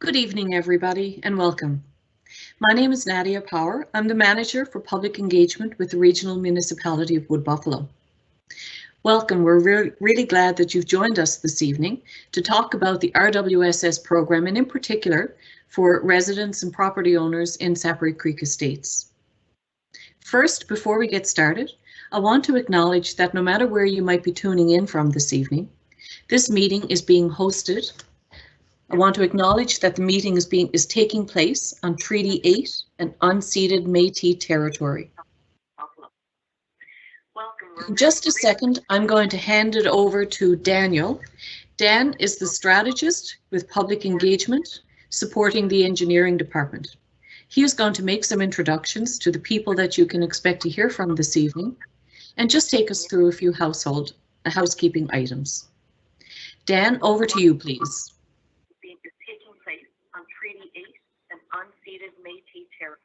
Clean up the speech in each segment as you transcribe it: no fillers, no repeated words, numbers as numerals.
Good evening, everybody, and welcome. My name is Nadia Power. I'm the Manager for Public Engagement with the Regional Municipality of Wood Buffalo. Welcome. We're really glad that you've joined us this evening to talk about the RWSS program, and in particular for residents and property owners in Saprae Creek Estates. First, before we get started, I want to acknowledge that no matter where you might be tuning in from this evening, this meeting is being hosted. I want to acknowledge that the meeting is taking place on Treaty 8 and unceded Métis territory. In just a second, I'm going to hand it over to Daniel. Dan is the strategist with public engagement, supporting the engineering department. He is going to make some introductions to the people that you can expect to hear from this evening, and just take us through a few housekeeping items. Dan, over to you, please. Treaty 8 and unceded Métis territory.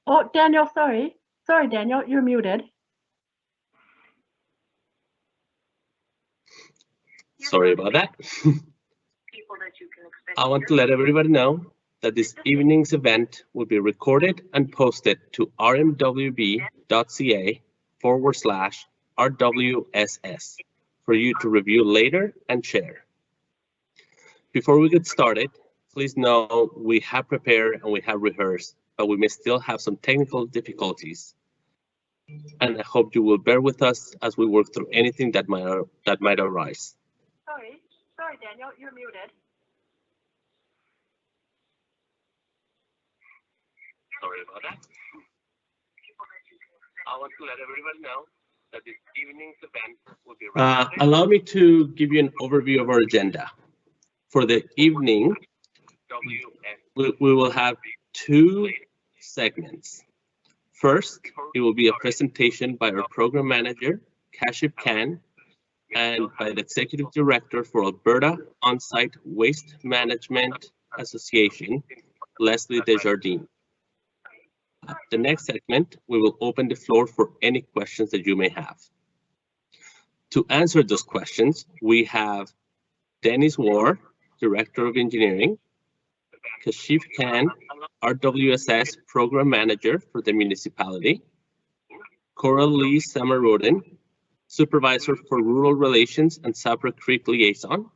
Oh, Daniel, sorry. Sorry, Daniel, you're muted. Sorry about that. I want to let everybody know that this evening's event will be recorded and posted to rmwb.ca/RWSS for you to review later and share. Before we get started, please know we have prepared and we have rehearsed, but we may still have some technical difficulties. And I hope you will bear with us as we work through anything that might arise. Sorry, Daniel, you're muted. Sorry about that. I want to let everybody know that this evening's event will be allow me to give you an overview of our agenda. For the evening, we will have two segments. First, it will be a presentation by our program manager, Kashif Khan, and by the executive director for Alberta On-Site Waste Management Association, Leslie Desjardins. The next segment, we will open the floor for any questions that you may have. To answer those questions, we have Dennis War, Director of Engineering, Kashif Khan, RWSS Program Manager for the municipality, Coral Lee Samarodin, Supervisor for Rural Relations and Saprae Creek Liaison,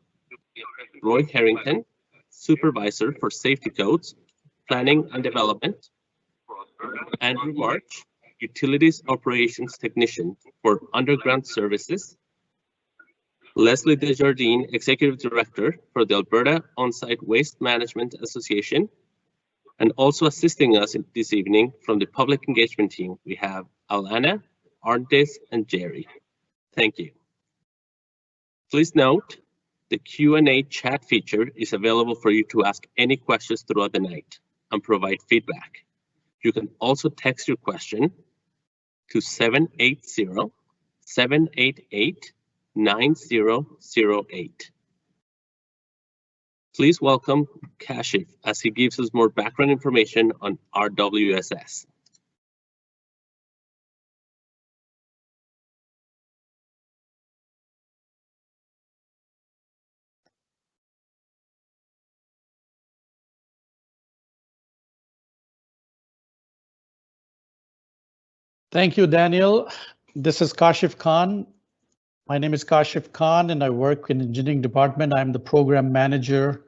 Roy Harrington, Supervisor for Safety Codes, Planning and Development, Andrew March, Utilities Operations Technician for Underground Services, Leslie Desjardins, Executive Director for the Alberta On-Site Waste Management Association, and also assisting us this evening from the Public Engagement team, we have Alana, Arndis, and Jerry. Thank you. Please note, the Q&A chat feature is available for you to ask any questions throughout the night and provide feedback. You can also text your question to 780-788-9008. Please welcome Kashif as he gives us more background information on RWSS. Thank you, Daniel. This is Kashif Khan. My name is Kashif Khan and I work in engineering department. I'm the program manager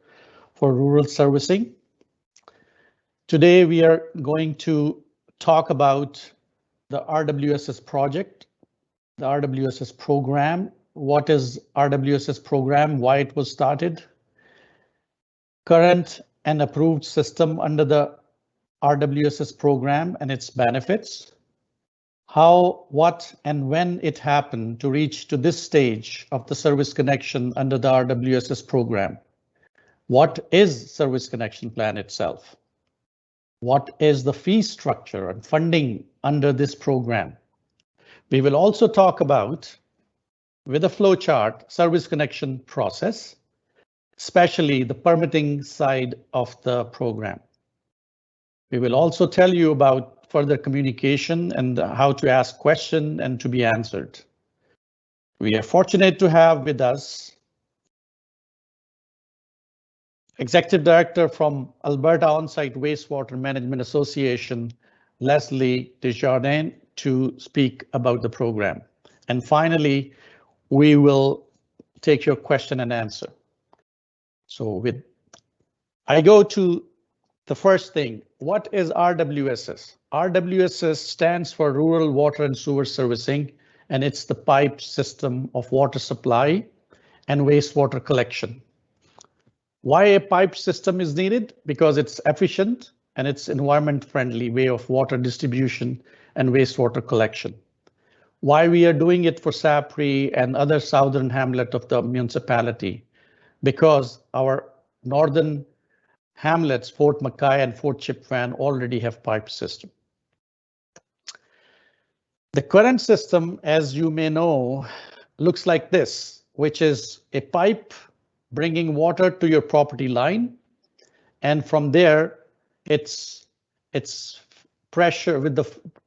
for rural servicing. Today we are going to talk about the RWSS project, the RWSS program. What is RWSS program, why it was started, current and approved system under the RWSS program and its benefits, how, what, and when it happened to reach to this stage of the service connection under the RWSS program. What is service connection plan itself? What is the fee structure and funding under this program? We will also talk about, with a flow chart, service connection process, especially the permitting side of the program. We will also tell you about further communication and how to ask questions and to be answered. We are fortunate to have with us Executive Director from Alberta On-Site Wastewater Management Association, Leslie Desjardins, to speak about the program. And finally, we will take your question and answer. So I go to the first thing. What is RWSS? RWSS stands for Rural Water and Sewer Servicing, and it's the pipe system of water supply and wastewater collection. Why a pipe system is needed? Because it's efficient and it's environment friendly way of water distribution and wastewater collection. Why we are doing it for Saprae and other southern hamlet of the municipality? Because our northern hamlets, Fort Mackay and Fort Chipewyan, already have pipe system. The current system, as you may know, looks like this, which is a pipe bringing water to your property line, and from there, it's pressure with the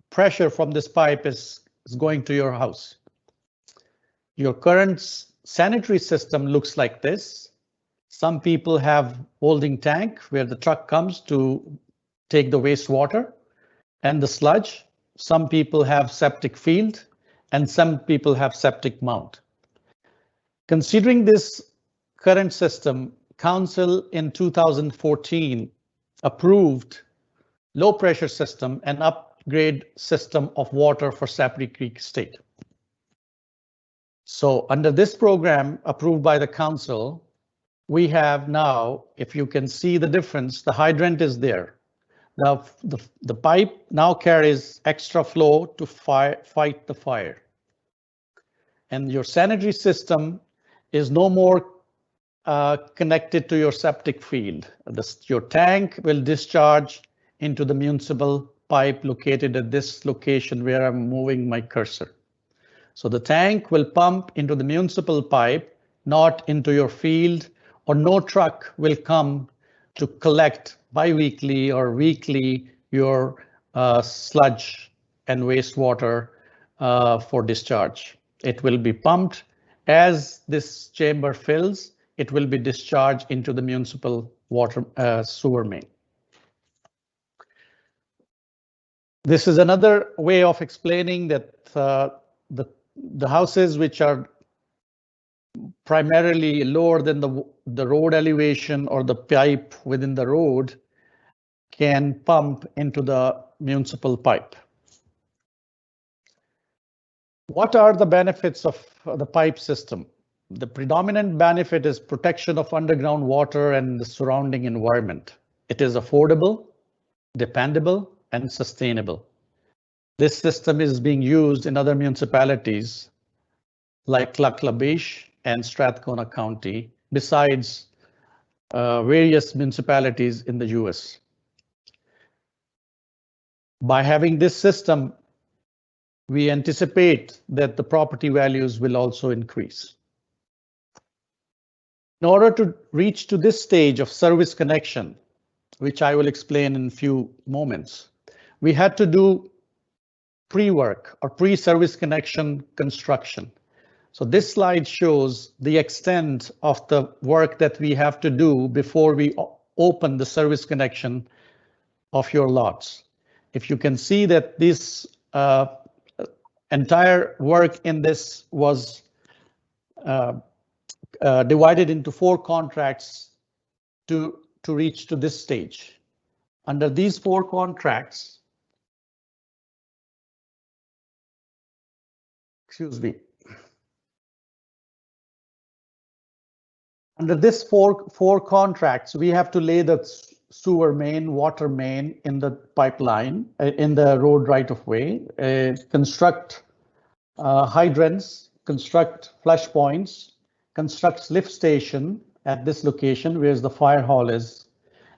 pressure from this pipe is going to your house. Your current sanitary system looks like this. Some people have holding tank where the truck comes to take the wastewater and the sludge. Some people have septic field and some people have septic mount. Considering this current system, Council in 2014 approved low pressure system and upgrade system of water for Saprae Creek State. So under this program approved by the Council, we have now, if you can see the difference, the hydrant is there. Now the pipe now carries extra flow to fight the fire. And your sanitary system is no more connected to your septic field. Your tank will discharge into the municipal pipe located at this location where I'm moving my cursor. So the tank will pump into the municipal pipe, not into your field, or no truck will come to collect bi-weekly or weekly your sludge and wastewater for discharge. It will be pumped as this chamber fills. It will be discharged into the municipal water sewer main. This is another way of explaining that the houses which are primarily lower than the road elevation or the pipe within the road can pump into the municipal pipe. What are the benefits of the pipe system? The predominant benefit is protection of underground water and the surrounding environment. It is affordable, dependable, and sustainable. This system is being used in other municipalities like Laklabesh and Strathcona County, besides various municipalities in the US. By having this system, we anticipate that the property values will also increase. In order to reach to this stage of service connection, which I will explain in a few moments, we had to do pre-work or pre-service connection construction. So this slide shows the extent of the work that we have to do before we open the service connection of your lots. If you can see that this entire work in this was divided into 4 contracts to reach to this stage. Under these 4 contracts, excuse me. Under this four contracts, we have to lay the sewer main, water main in the pipeline, in the road right of way, construct hydrants, construct flush points, construct lift station at this location where the fire hall is,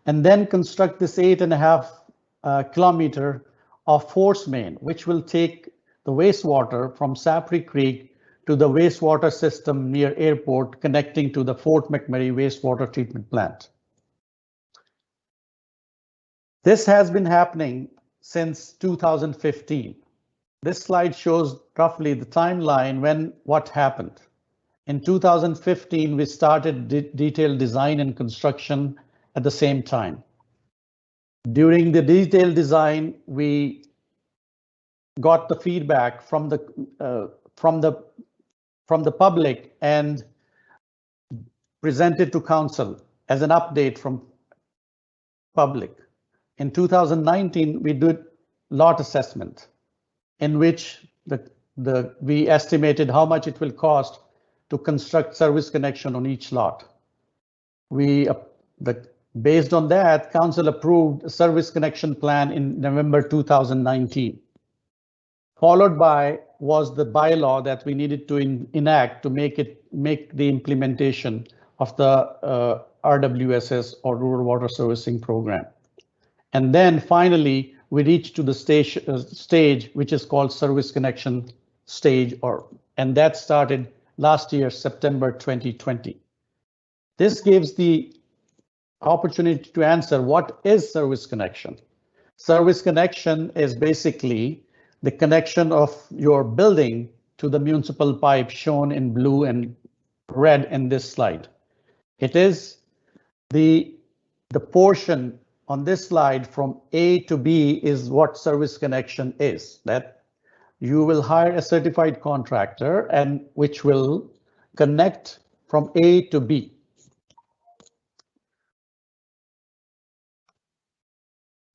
and then construct this 8.5 kilometer of force main, which will take the wastewater from Saprae Creek to the wastewater system near airport connecting to the Fort McMurray wastewater treatment plant. This has been happening since 2015. This slide shows roughly the timeline when what happened. In 2015, we started detailed design and construction at the same time. During the detailed design, we got the feedback from the public and presented to council as an update from public. In 2019, we did lot assessment in which we estimated how much it will cost to construct service connection on each lot. Based on that, council approved a service connection plan in November 2019. Followed by was the bylaw that we needed to enact to make the implementation of the RWSS or Rural Water Servicing Program. And then finally, we reached to the stage which is called service connection stage, and that started last year, September 2020. This gives the opportunity to answer what is service connection. Service connection is basically the connection of your building to the municipal pipe shown in blue and red in this slide. It is the portion on this slide from A to B is what service connection is. That you will hire a certified contractor and which will connect from A to B.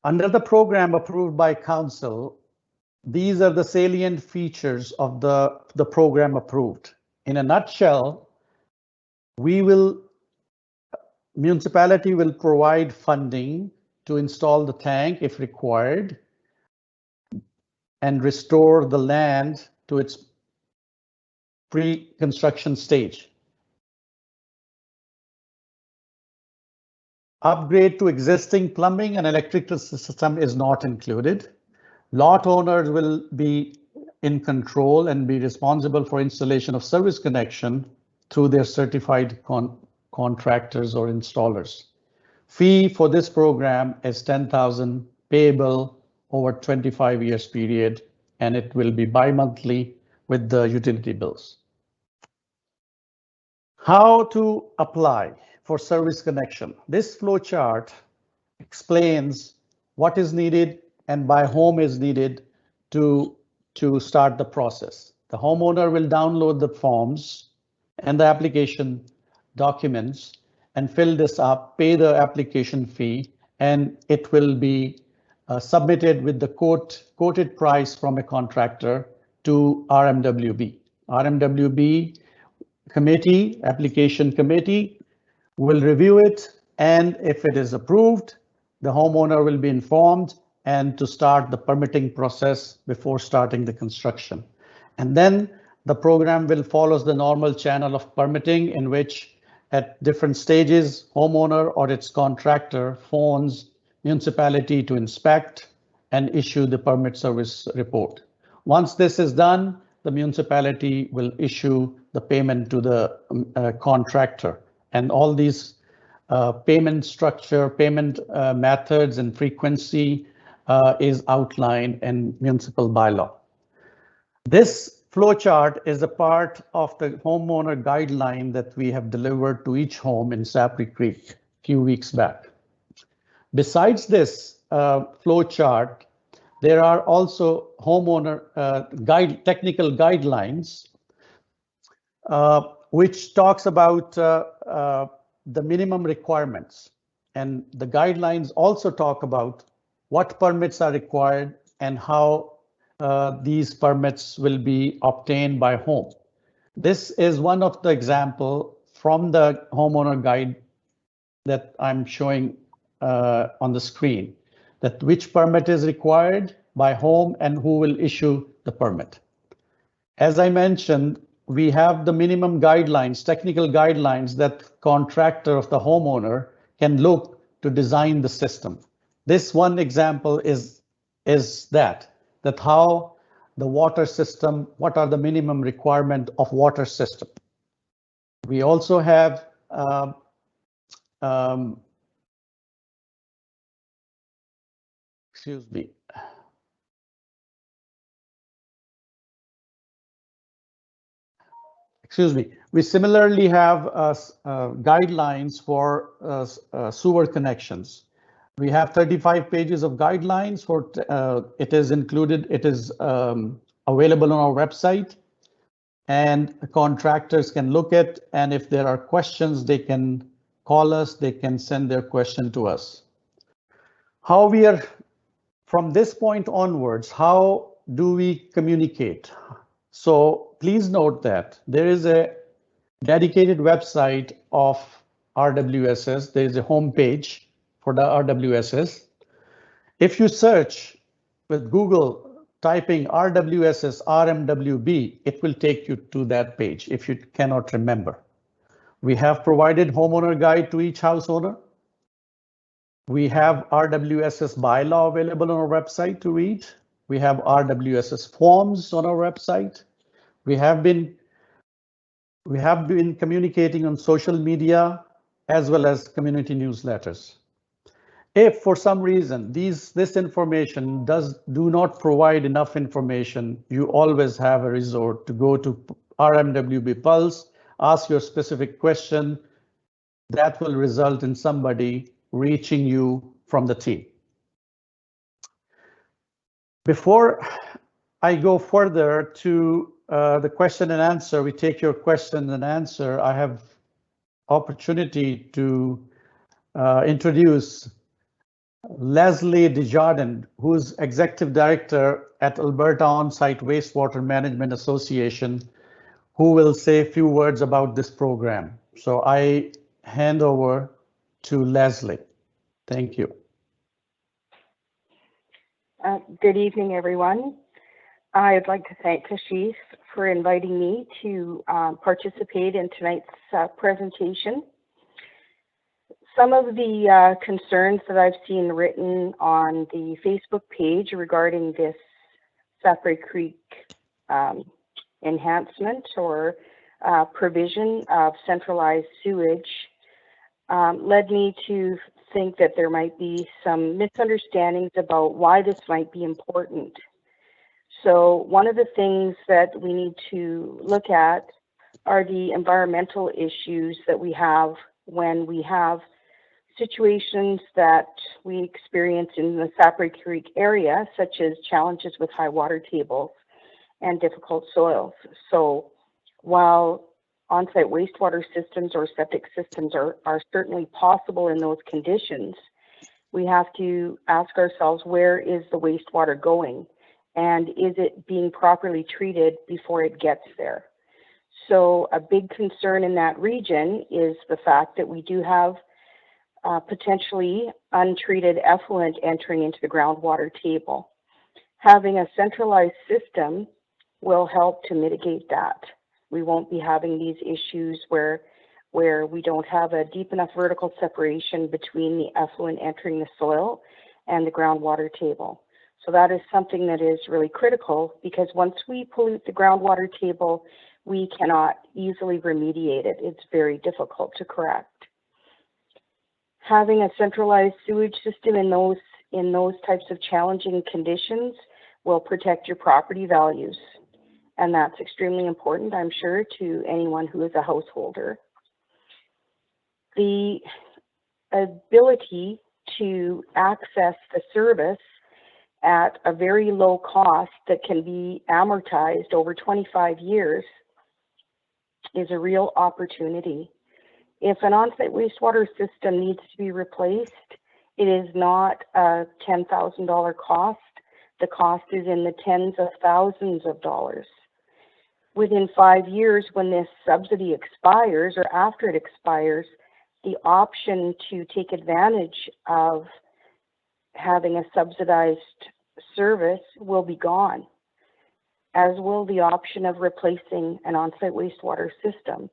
Under the program approved by council, these are the salient features of the program approved. In a nutshell, municipality will provide funding to install the tank if required and restore the land to its pre-construction stage. Upgrade to existing plumbing and electrical system is not included. Lot owners will be in control and be responsible for installation of service connection through their certified contractors or installers. Fee for this program is $10,000 payable over 25 years period, and it will be bi-monthly with the utility bills. How to apply for service connection? This flow chart explains what is needed and by whom is needed to start the process. The homeowner will download the forms and the application documents and fill this up, pay the application fee, and it will be submitted with the quoted price from a contractor to RMWB. RMWB committee, application committee, will review it, and if it is approved, the homeowner will be informed and to start the permitting process before starting the construction. And then the program will follow the normal channel of permitting in which at different stages, homeowner or its contractor phones municipality to inspect and issue the permit service report. Once this is done, the municipality will issue the payment to the contractor, and all these payment structure, payment methods and frequency is outlined in municipal bylaw. This flowchart is a part of the homeowner guideline that we have delivered to each home in Saprae Creek a few weeks back. Besides this flowchart, there are also homeowner technical guidelines, which talks about the minimum requirements. And the guidelines also talk about what permits are required and how these permits will be obtained by whom. This is one of the example from the homeowner guide that I'm showing on the screen, that which permit is required by whom and who will issue the permit. As I mentioned, we have the minimum guidelines, technical guidelines that contractor of the homeowner can look to design the system. This one example is that how the water system, what are the minimum requirement of water system. We also have Excuse me. Excuse me. We similarly have guidelines for sewer connections. We have 35 pages of guidelines for it is included. It is available on our website, and contractors can look at, and if there are questions, they can call us, they can send their question to us. How we are, from this point onwards, how do we communicate? So please note that there is a dedicated website of RWSS. There is a home page for the RWSS. If you search with Google typing RWSS RMWB, it will take you to that page if you cannot remember. We have provided homeowner guide to each house owner. We have RWSS bylaw available on our website to read. We have RWSS forms on our website. We have been communicating on social media as well as community newsletters. If for some reason this information do not provide enough information, you always have a resort to go to RMWB Pulse, ask your specific question. That will result in somebody reaching you from the team. Before I go further to the question and answer, we take your question and answer. I have opportunity to introduce Leslie Desjardins, who's Executive Director at Alberta On-Site Wastewater Management Association, who will say a few words about this program. So I hand over to Leslie. Thank you. Good evening, everyone. I'd like to thank Kashish for inviting me to participate in tonight's presentation. Some of the concerns that I've seen written on the Facebook page regarding this Saprae Creek enhancement or provision of centralized sewage led me to think that there might be some misunderstandings about why this might be important. So one of the things that we need to look at are the environmental issues that we have when we have situations that we experience in the Saprae Creek area, such as challenges with high water tables and difficult soils. So while on-site wastewater systems or septic systems are certainly possible in those conditions, we have to ask ourselves, where is the wastewater going? And is it being properly treated before it gets there? So a big concern in that region is the fact that we do have potentially untreated effluent entering into the groundwater table. Having a centralized system will help to mitigate that. We won't be having these issues where we don't have a deep enough vertical separation between the effluent entering the soil and the groundwater table. So that is something that is really critical, because once we pollute the groundwater table, we cannot easily remediate it. It's very difficult to correct. Having a centralized sewage system in those types of challenging conditions will protect your property values. And that's extremely important, I'm sure, to anyone who is a householder. The ability to access the service at a very low cost that can be amortized over 25 years is a real opportunity. If an on-site wastewater system needs to be replaced, it is not a $10,000 cost. The cost is in the tens of thousands of dollars. Within 5 years, when this subsidy expires or after it expires, the option to take advantage of having a subsidized service will be gone, as will the option of replacing an on-site wastewater system.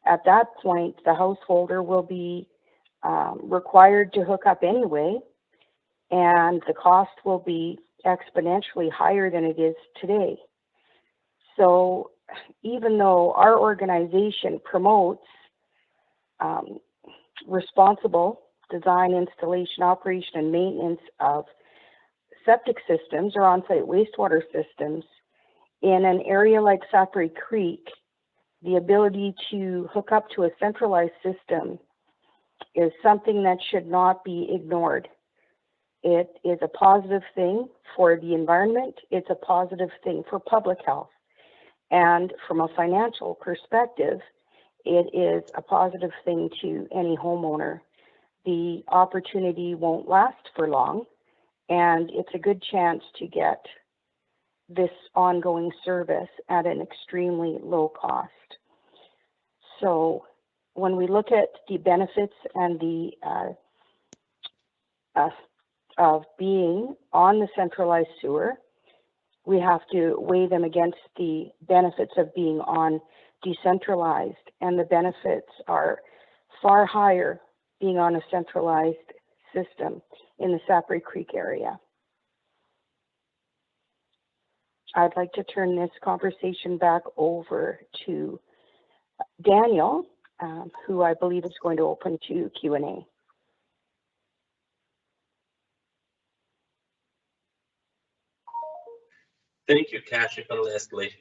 At that point, the householder will be required to hook up anyway, and the cost will be exponentially higher than it is today. So even though our organization promotes responsible design, installation, operation, and maintenance of septic systems or on-site wastewater systems, in an area like Saprae Creek, the ability to hook up to a centralized system is something that should not be ignored. It is a positive thing for the environment. It's a positive thing for public health. And from a financial perspective, it is a positive thing to any homeowner. The opportunity won't last for long, and it's a good chance to get this ongoing service at an extremely low cost. So when we look at the benefits and the of being on the centralized sewer, we have to weigh them against the benefits of being on decentralized, and the benefits are far higher being on a centralized system in the Saprae Creek area. I'd like to turn this conversation back over to Daniel, who I believe is going to open to Q&A. Thank you, Kashif and Leslie.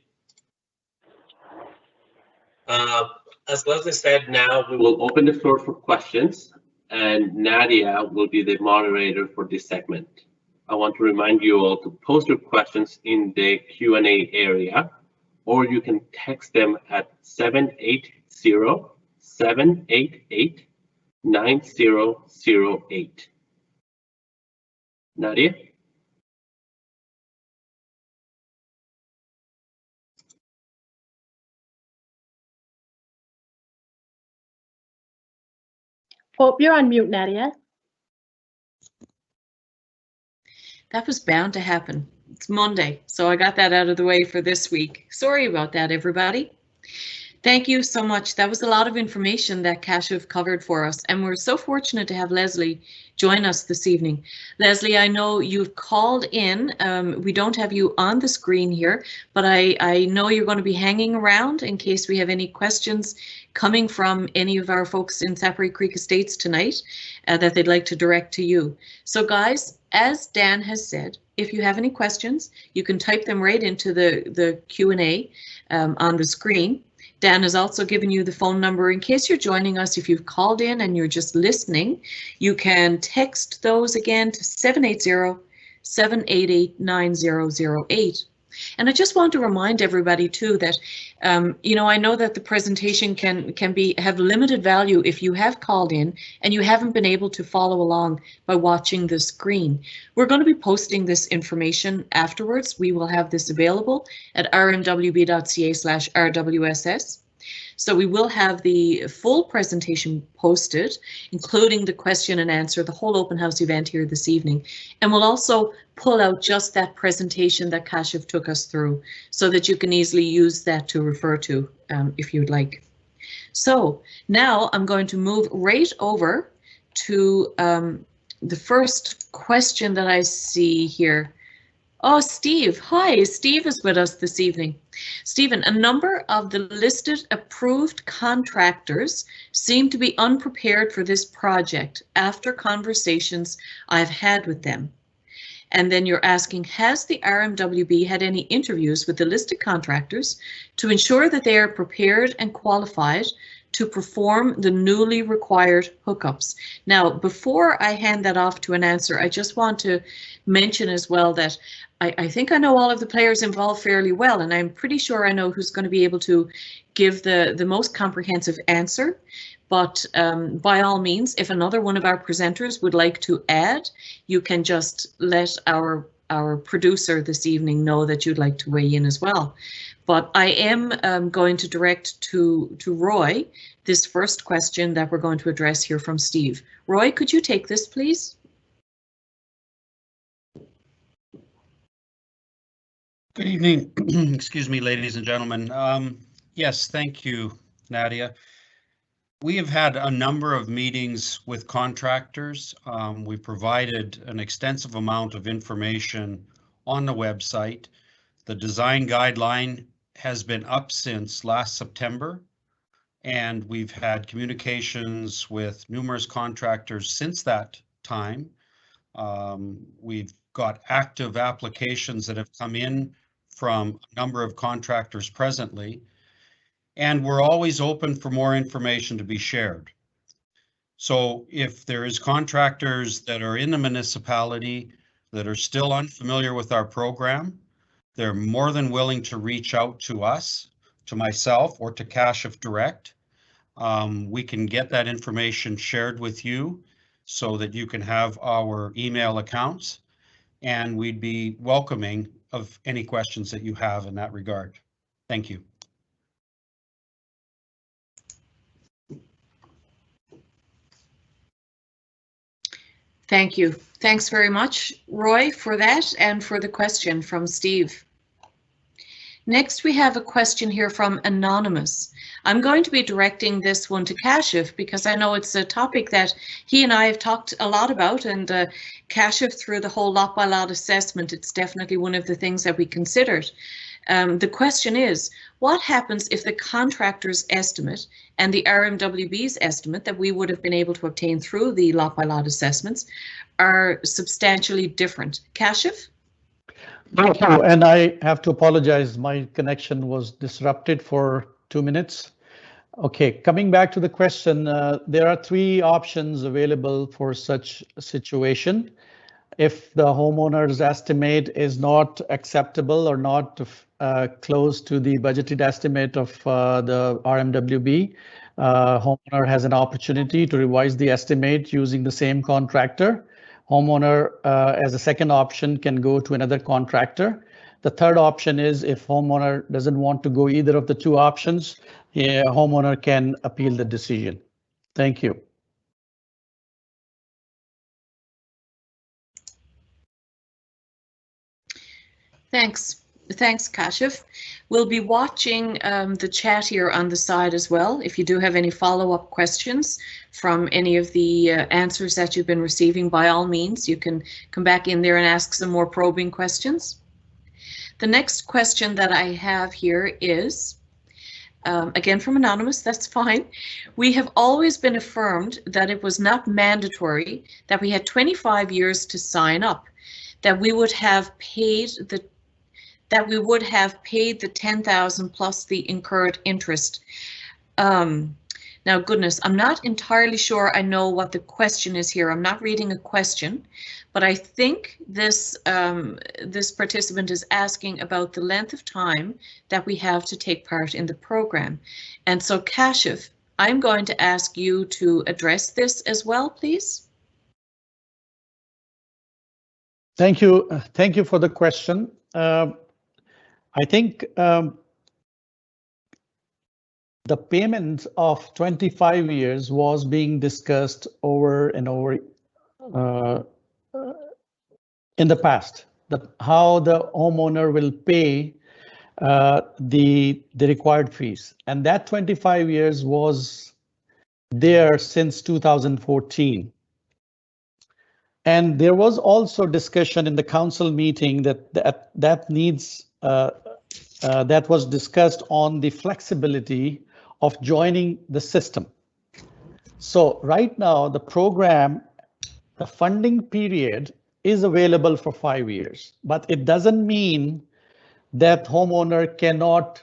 As Leslie said, now we will open the floor for questions, and Nadia will be the moderator for this segment. I want to remind you all to post your questions in the Q&A area, or you can text them at 780-788-9008. Nadia? Oh, you're on mute, Nadia. That was bound to happen. It's Monday, so I got that out of the way for this week. Sorry about that, everybody. Thank you so much. That was a lot of information that Kashif covered for us, and we're so fortunate to have Leslie join us this evening. Leslie, I know you've called in. We don't have you on the screen here, but I know you're going to be hanging around in case we have any questions coming from any of our folks in Saprae Creek Estates tonight that they'd like to direct to you. So guys, as Dan has said, if you have any questions, you can type them right into the Q&A on the screen. Dan has also given you the phone number in case you're joining us. If you've called in and you're just listening, you can text those again to 780-788-9008. And I just want to remind everybody too that, you know, I know that the presentation can have limited value if you have called in and you haven't been able to follow along by watching the screen. We're going to be posting this information afterwards. We will have this available at rmwb.ca/rwss. So we will have the full presentation posted, including the question and answer, the whole open house event here this evening. And we'll also pull out just that presentation that Kashif took us through so that you can easily use that to refer to if you'd like. So now I'm going to move right over to the first question that I see here. Oh, Steve. Hi, Steve is with us this evening. Stephen, a number of the listed approved contractors seem to be unprepared for this project after conversations I've had with them. And then you're asking, has the RMWB had any interviews with the listed contractors to ensure that they are prepared and qualified to perform the newly required hookups? Now, before I hand that off to an answer, I just want to mention as well that I think I know all of the players involved fairly well, and I'm pretty sure I know who's going to be able to give the most comprehensive answer. But by all means, if another one of our presenters would like to add, you can just let our producer this evening know that you'd like to weigh in as well. But I am going to direct to Roy this first question that we're going to address here from Steve. Roy, could you take this, please? Good evening, excuse me, ladies and gentlemen. Yes, thank you, Nadia. We have had a number of meetings with contractors. We provided an extensive amount of information on the website. The design guideline has been up since last September, and we've had communications with numerous contractors since that time. We've got active applications that have come in from a number of contractors presently, and we're always open for more information to be shared. So if there is contractors that are in the municipality that are still unfamiliar with our program, they're more than willing to reach out to us, to myself, or to Kashif direct. We can get that information shared with you so that you can have our email accounts, and we'd be welcoming of any questions that you have in that regard. Thank you. Thank you. Thanks very much, Roy, for that and for the question from Steve. Next, we have a question here from Anonymous. I'm going to be directing this one to Kashif because I know it's a topic that he and I have talked a lot about, and Kashif, through the whole lot by lot assessment, it's definitely one of the things that we considered. The question is, what happens if the contractor's estimate and the RMWB's estimate that we would have been able to obtain through the lot by lot assessments are substantially different? Kashif? And I have to apologize, my connection was disrupted for 2 minutes. Okay, coming back to the question, there are 3 options available for such a situation. If the homeowner's estimate is not acceptable or not close to the budgeted estimate of the RMWB, homeowner has an opportunity to revise the estimate using the same contractor. Homeowner, as a second option, can go to another contractor. The third option is if homeowner doesn't want to go either of the 2 options, homeowner can appeal the decision. Thank you. Thanks. Thanks, Kashif. We'll be watching the chat here on the side as well. If you do have any follow-up questions from any of the answers that you've been receiving, by all means, you can come back in there and ask some more probing questions. The next question that I have here is, again from Anonymous, that's fine. We have always been affirmed that it was not mandatory, that we had 25 years to sign up, that we would have paid the 10,000 plus the incurred interest. Now, goodness, I'm not entirely sure I know what the question is here. I'm not reading a question, but I think this this participant is asking about the length of time that we have to take part in the program. And so, Kashif, I'm going to ask you to address this as well, please. Thank you. Thank you for the question. I think the payment of 25 years was being discussed over and over in the past, how the homeowner will pay the required fees. And that 25 years was there since 2014. And there was also discussion in the council meeting that was discussed on the flexibility of joining the system. So right now the program, the funding period is available for 5 years, but it doesn't mean that homeowner cannot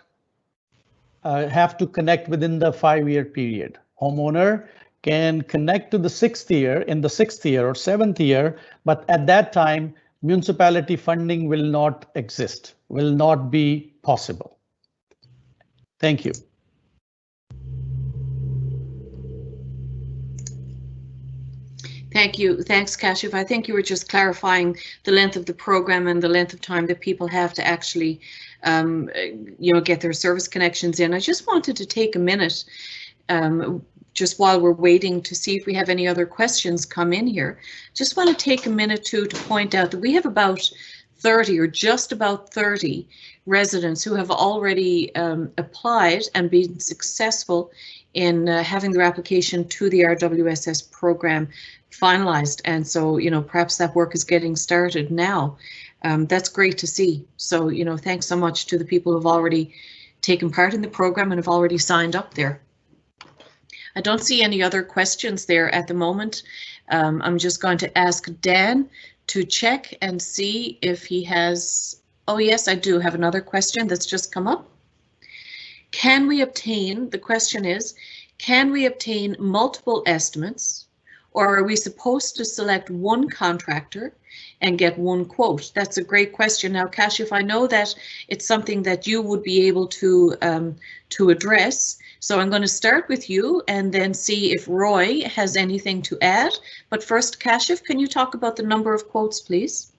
have to connect within the 5-year period. Homeowner can connect to the 6th year in the 6th year or 7th year, but at that time, municipality funding will not exist, will not be possible. Thank you. Thank you. Thanks, Kashif. I think you were just clarifying the length of the program and the length of time that people have to actually, get their service connections in. I just wanted to take a minute, just while we're waiting to see if we have any other questions come in here. Just want to take a minute to point out that we have about 30 or just about 30 residents who have already applied and been successful in having their application to the RWSS program finalized. And so, perhaps that work is getting started now. That's great to see. So, thanks so much to the people who've already taken part in the program and have already signed up there. I don't see any other questions there at the moment. I'm just going to ask Dan to check and see if he has, oh yes, I do have another question that's just come up. Can we obtain, the question is, can we obtain multiple estimates, or are we supposed to select one contractor and get one quote? That's a great question. Now, Kashif, I know that it's something that you would be able to address. So I'm going to start with you and then see if Roy has anything to add. But first, Kashif, can you talk about the number of quotes, please?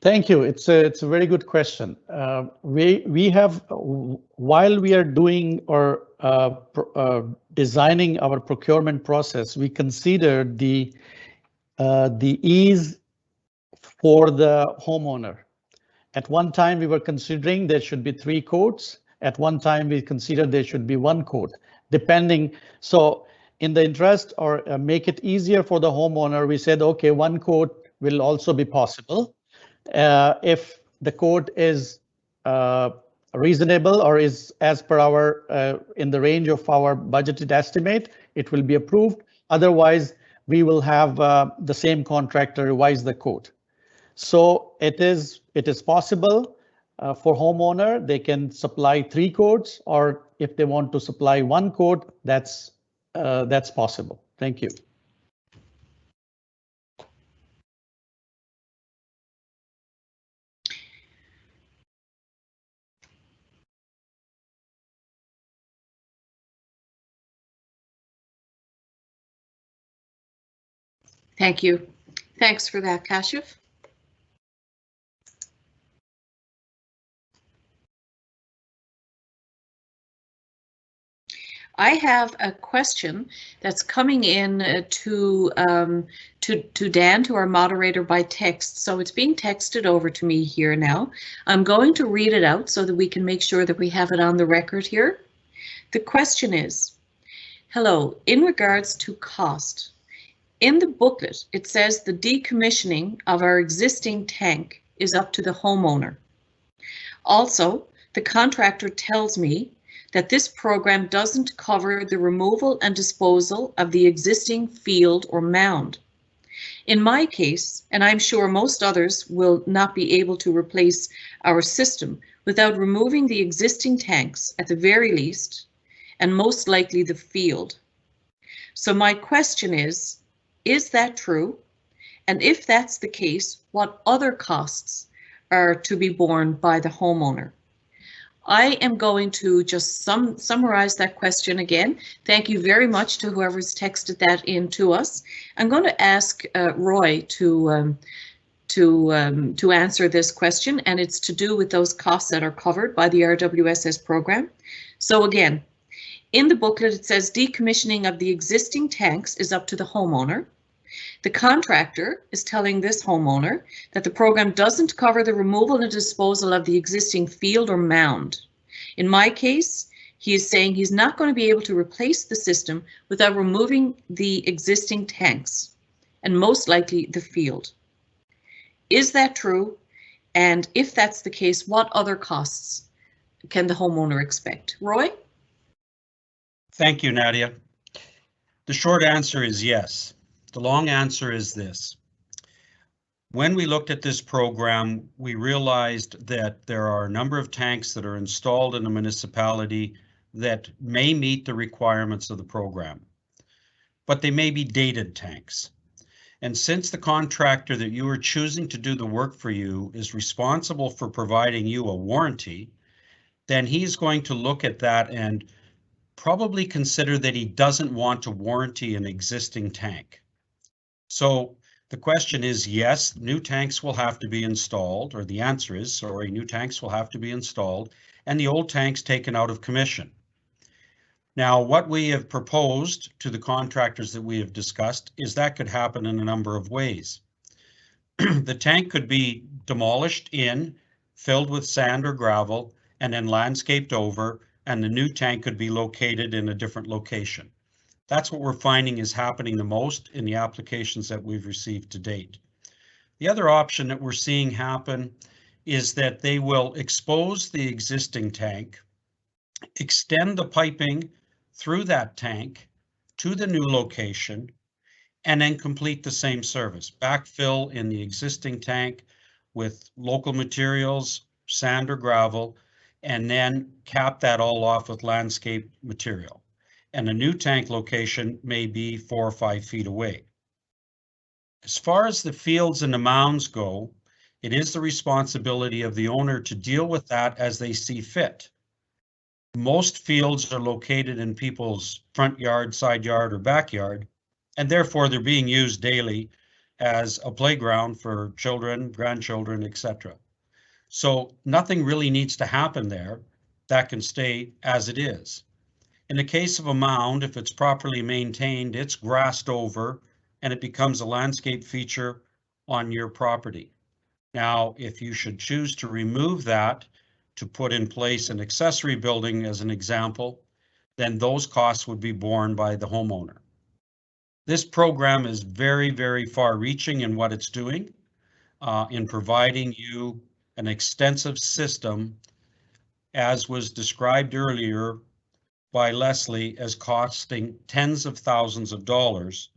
Thank you. It's a very good question. We have, while we are doing or designing our procurement process, we consider the ease for the homeowner. At one time, we were considering there should be 3 quotes. At one time, we considered there should be 1 quote, depending. So in the interest or make it easier for the homeowner, we said, okay, 1 quote will also be possible. If the quote is reasonable or is as per our in the range of our budgeted estimate, it will be approved. Otherwise, we will have the same contractor revise the quote. So it is possible for homeowner, they can supply 3 quotes, or if they want to supply 1 quote, that's possible. Thank you. Thank you. Thanks for that, Kashif. I have a question that's coming in to Dan, to our moderator, by text. So it's being texted over to me here now. I'm going to read it out so that we can make sure that we have it on the record here. The question is, hello, in regards to cost, in the booklet, it says the decommissioning of our existing tank is up to the homeowner. Also, the contractor tells me that this program doesn't cover the removal and disposal of the existing field or mound. In my case, and I'm sure most others will not be able to replace our system without removing the existing tanks at the very least, and most likely the field. So my question is that true? And if that's the case, what other costs are to be borne by the homeowner? I am going to just summarize that question again. Thank you very much to whoever's texted that in to us. I'm going to ask Roy to answer this question, and it's to do with those costs that are covered by the RWSS program. So again, in the booklet, it says decommissioning of the existing tanks is up to the homeowner. The contractor is telling this homeowner that the program doesn't cover the removal and disposal of the existing field or mound. In my case, he is saying he's not going to be able to replace the system without removing the existing tanks, and most likely the field. Is that true? And if that's the case, what other costs can the homeowner expect? Roy? Thank you, Nadia. The short answer is yes. The long answer is this. When we looked at this program, we realized that there are a number of tanks that are installed in a municipality that may meet the requirements of the program, but they may be dated tanks. And since the contractor that you are choosing to do the work for you is responsible for providing you a warranty, then he's going to look at that and probably consider that he doesn't want to warranty an existing tank. So the question is, yes, new tanks will have to be installed, or the answer is, sorry, new tanks will have to be installed, and the old tanks taken out of commission. Now, what we have proposed to the contractors that we have discussed is that could happen in a number of ways. The tank could be demolished filled with sand or gravel, and then landscaped over, and the new tank could be located in a different location. That's what we're finding is happening the most in the applications that we've received to date. The other option that we're seeing happen is that they will expose the existing tank, extend the piping through that tank to the new location and then complete the same service. Backfill in the existing tank with local materials, sand or gravel, and then cap that all off with landscape material. And a new tank location may be 4 or 5 feet away. As far as the fields and the mounds go, it is the responsibility of the owner to deal with that as they see fit. Most fields are located in people's front yard, side yard, or backyard, and therefore they're being used daily as a playground for children, grandchildren, etc. So nothing really needs to happen there. That can stay as it is. In the case of a mound, if it's properly maintained, it's grassed over and it becomes a landscape feature on your property. Now, if you should choose to remove that to put in place an accessory building as an example, then those costs would be borne by the homeowner. This program is very, very far-reaching in what it's doing, in providing you an extensive system, as was described earlier by Leslie, as costing tens of thousands of dollars,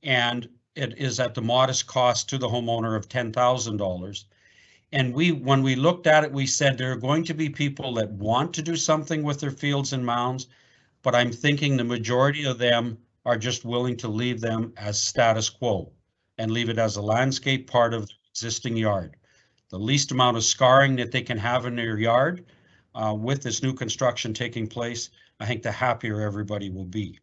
and it is at the modest cost to the homeowner of $10,000. And when we looked at it, we said there are going to be people that want to do something with their fields and mounds, but I'm thinking the majority of them are just willing to leave them as status quo and leave it as a landscape part of the existing yard. The least amount of scarring that they can have in their yard with this new construction taking place, I think the happier everybody will be.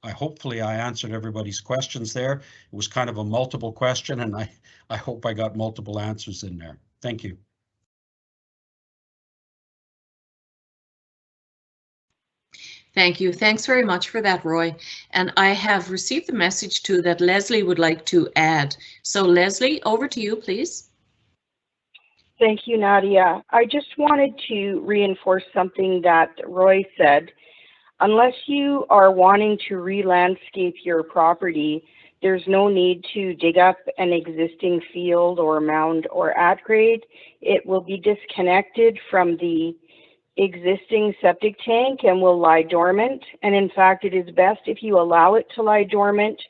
Hopefully I answered everybody's questions there. It was kind of a multiple question, and I hope I got multiple answers in there. Thank you. Thank you. Thanks very much for that, Roy. And I have received the message too that Leslie would like to add. So Leslie, over to you, please. Thank you, Nadia. I just wanted to reinforce something that Roy said. Unless you are wanting to re-landscape your property, there's no need to dig up an existing field or mound or at-grade. It will be disconnected from the existing septic tank and will lie dormant. And in fact, it is best if you allow it to lie dormant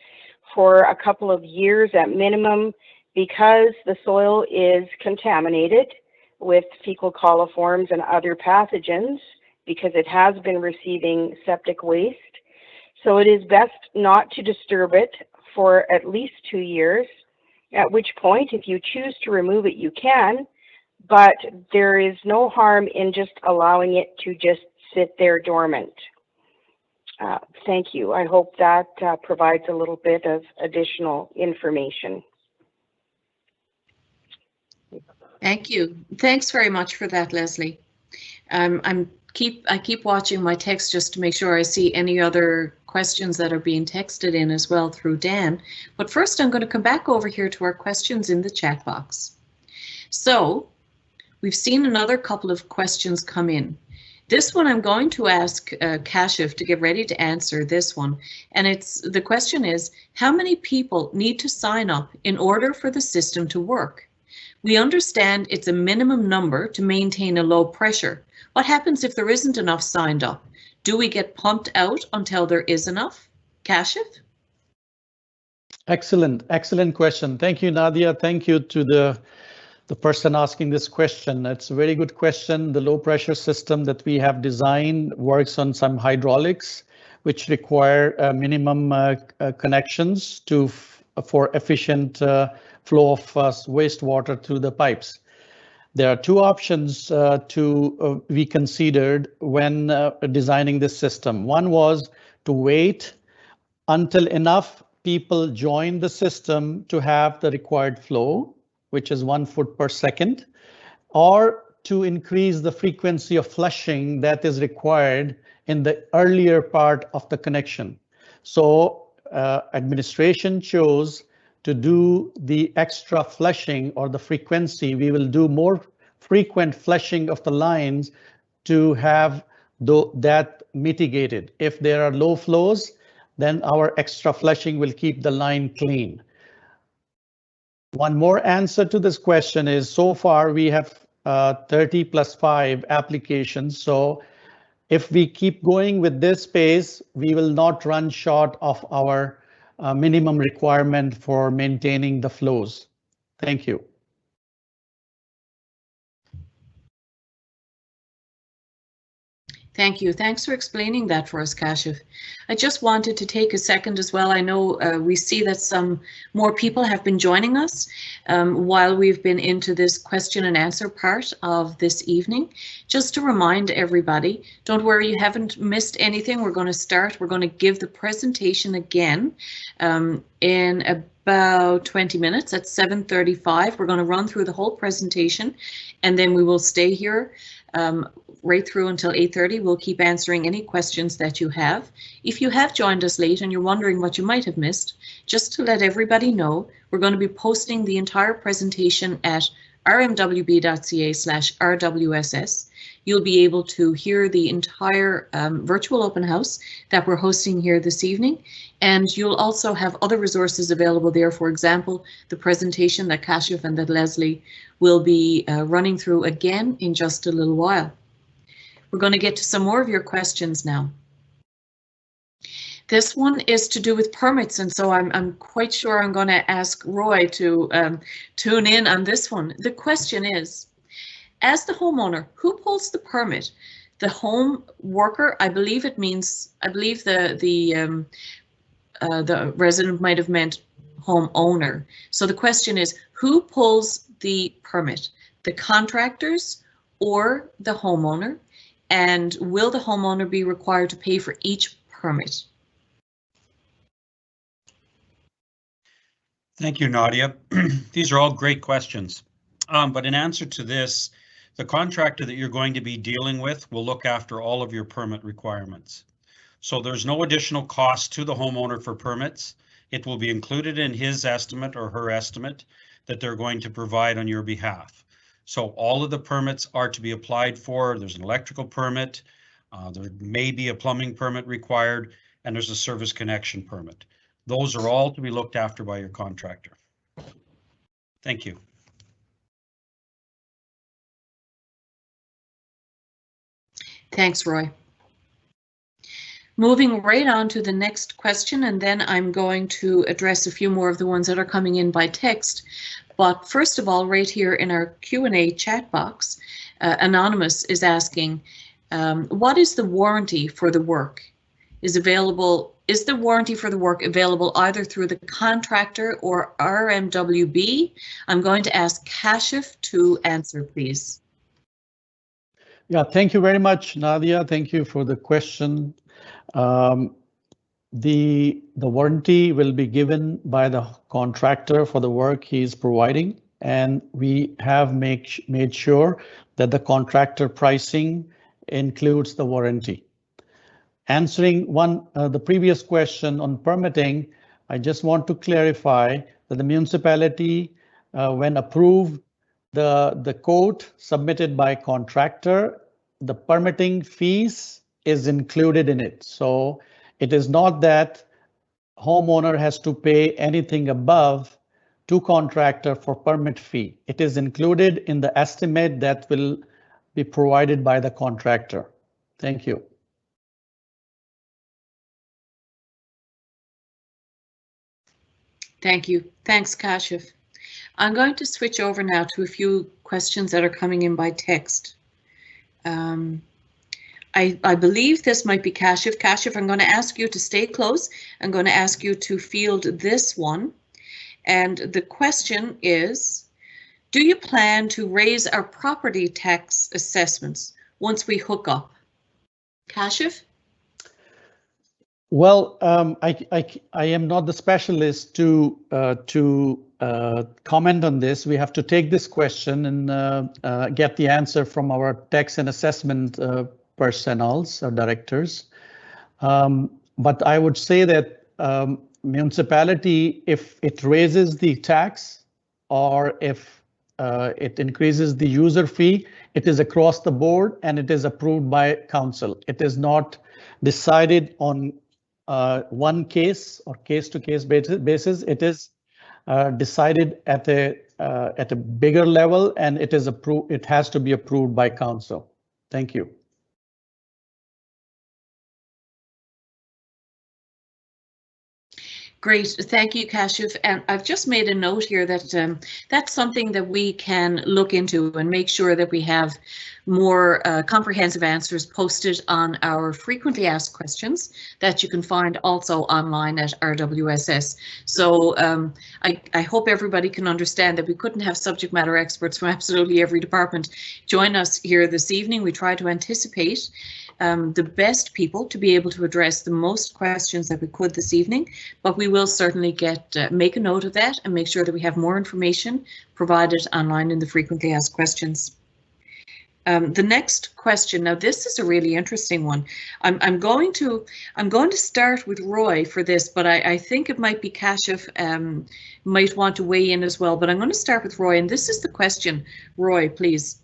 for a couple of years at minimum, because the soil is contaminated with fecal coliforms and other pathogens, because it has been receiving septic waste. So it is best not to disturb it for at least 2 years, at which point, if you choose to remove it, you can, but there is no harm in just allowing it to just sit there dormant. Thank you. I hope that provides a little bit of additional information. Thank you. Thanks very much for that, Leslie. I keep watching my text just to make sure I see any other questions that are being texted in as well through Dan. But first, I'm going to come back over here to our questions in the chat box. So we've seen another couple of questions come in. This one I'm going to ask Kashif to get ready to answer this one. And the question is, how many people need to sign up in order for the system to work? We understand it's a minimum number to maintain a low pressure. What happens if there isn't enough signed up? Do we get pumped out until there is enough? Kashif? Excellent question. Thank you, Nadia. Thank you to the person asking this question. It's a very good question. The low pressure system that we have designed works on some hydraulics, which require minimum connections for efficient flow of wastewater through the pipes. There are two options to be considered when designing this system. One was to wait until enough people join the system to have the required flow, which is 1 foot per second, or to increase the frequency of flushing that is required in the earlier part of the connection. So administration chose to do the extra flushing, or the frequency. We will do more frequent flushing of the lines to have that mitigated. If there are low flows, then our extra flushing will keep the line clean. One more answer to this question is, so far we have 30 plus 5 applications. So If we keep going with this pace, we will not run short of our minimum requirement for maintaining the flows. Thank you. Thank you. Thanks for explaining that for us, Kashif. I just wanted to take a second as well. I know we see that some more people have been joining us while we've been into this question and answer part of this evening. Just to remind everybody, don't worry, you haven't missed anything. We're going to start. We're going to give the presentation again in about 20 minutes at 7:35. We're going to run through the whole presentation and then we will stay here right through until 8:30. We'll keep answering any questions that you have. If you have joined us late and you're wondering what you might have missed, just to let everybody know, we're going to be posting the entire presentation at rmwb.ca/rwss. You'll be able to hear the entire virtual open house that we're hosting here this evening. And you'll also have other resources available there. For example, the presentation that Kashif and that Leslie will be running through again in just a little while. We're going to get to some more of your questions now. This one is to do with permits, and so I'm quite sure I'm going to ask Roy to tune in on this one. The question is, as the homeowner, who pulls the permit? The home worker, I believe it means, I believe the resident might have meant homeowner. So the question is, who pulls the permit? The contractors or the homeowner? And will the homeowner be required to pay for each permit? Thank you, Nadia. These are all great questions. But in answer to this, the contractor that you're going to be dealing with will look after all of your permit requirements. So there's no additional cost to the homeowner for permits. It will be included in his estimate or her estimate that they're going to provide on your behalf. So all of the permits are to be applied for. There's an electrical permit, there may be a plumbing permit required, and there's a service connection permit. Those are all to be looked after by your contractor. Thank you. Thanks, Roy. Moving right on to the next question, and then I'm going to address a few more of the ones that are coming in by text. But first of all, right here in our Q&A chat box, Anonymous is asking, what is the warranty for the work? Is the warranty for the work available either through the contractor or RMWB? I'm going to ask Kashif to answer, please. Yeah, thank you very much, Nadia. Thank you for the question. The warranty will be given by the contractor for the work he is providing, and we have made sure that the contractor pricing includes the warranty. Answering the previous question on permitting, I just want to clarify that the municipality, when approved the quote submitted by contractor, the permitting fees is included in it. So it is not that homeowner has to pay anything above to contractor for permit fee. It is included in the estimate that will be provided by the contractor. Thank you. Thank you. Thanks, Kashif. I'm going to switch over now to a few questions that are coming in by text. I believe this might be Kashif. Kashif, I'm going to ask you to stay close. I'm going to ask you to field this one. And the question is, do you plan to raise our property tax assessments once we hook up? Kashif? Well, I am not the specialist to comment on this. We have to take this question and get the answer from our tax and assessment personnels or directors. But I would say that municipality, if it raises the tax or if it increases the user fee, it is across the board and it is approved by council. It is not decided on one case or case-to-case basis. It is decided at a bigger level, and it is approved. It has to be approved by council. Thank you. Great, thank you, Kashif. And I've just made a note here that that's something that we can look into and make sure that we have more comprehensive answers posted on our frequently asked questions that you can find also online at RWSS. So I hope everybody can understand that we couldn't have subject matter experts from absolutely every department join us here this evening. We try to anticipate the best people to be able to address the most questions that we could this evening, but we will certainly make a note of that and make sure that we have more information provided online in the frequently asked questions. The next question, now this is a really interesting one. I'm going to start with Roy for this, but I think it might be Kashif might want to weigh in as well, but I'm going to start with Roy, and this is the question. Roy, please.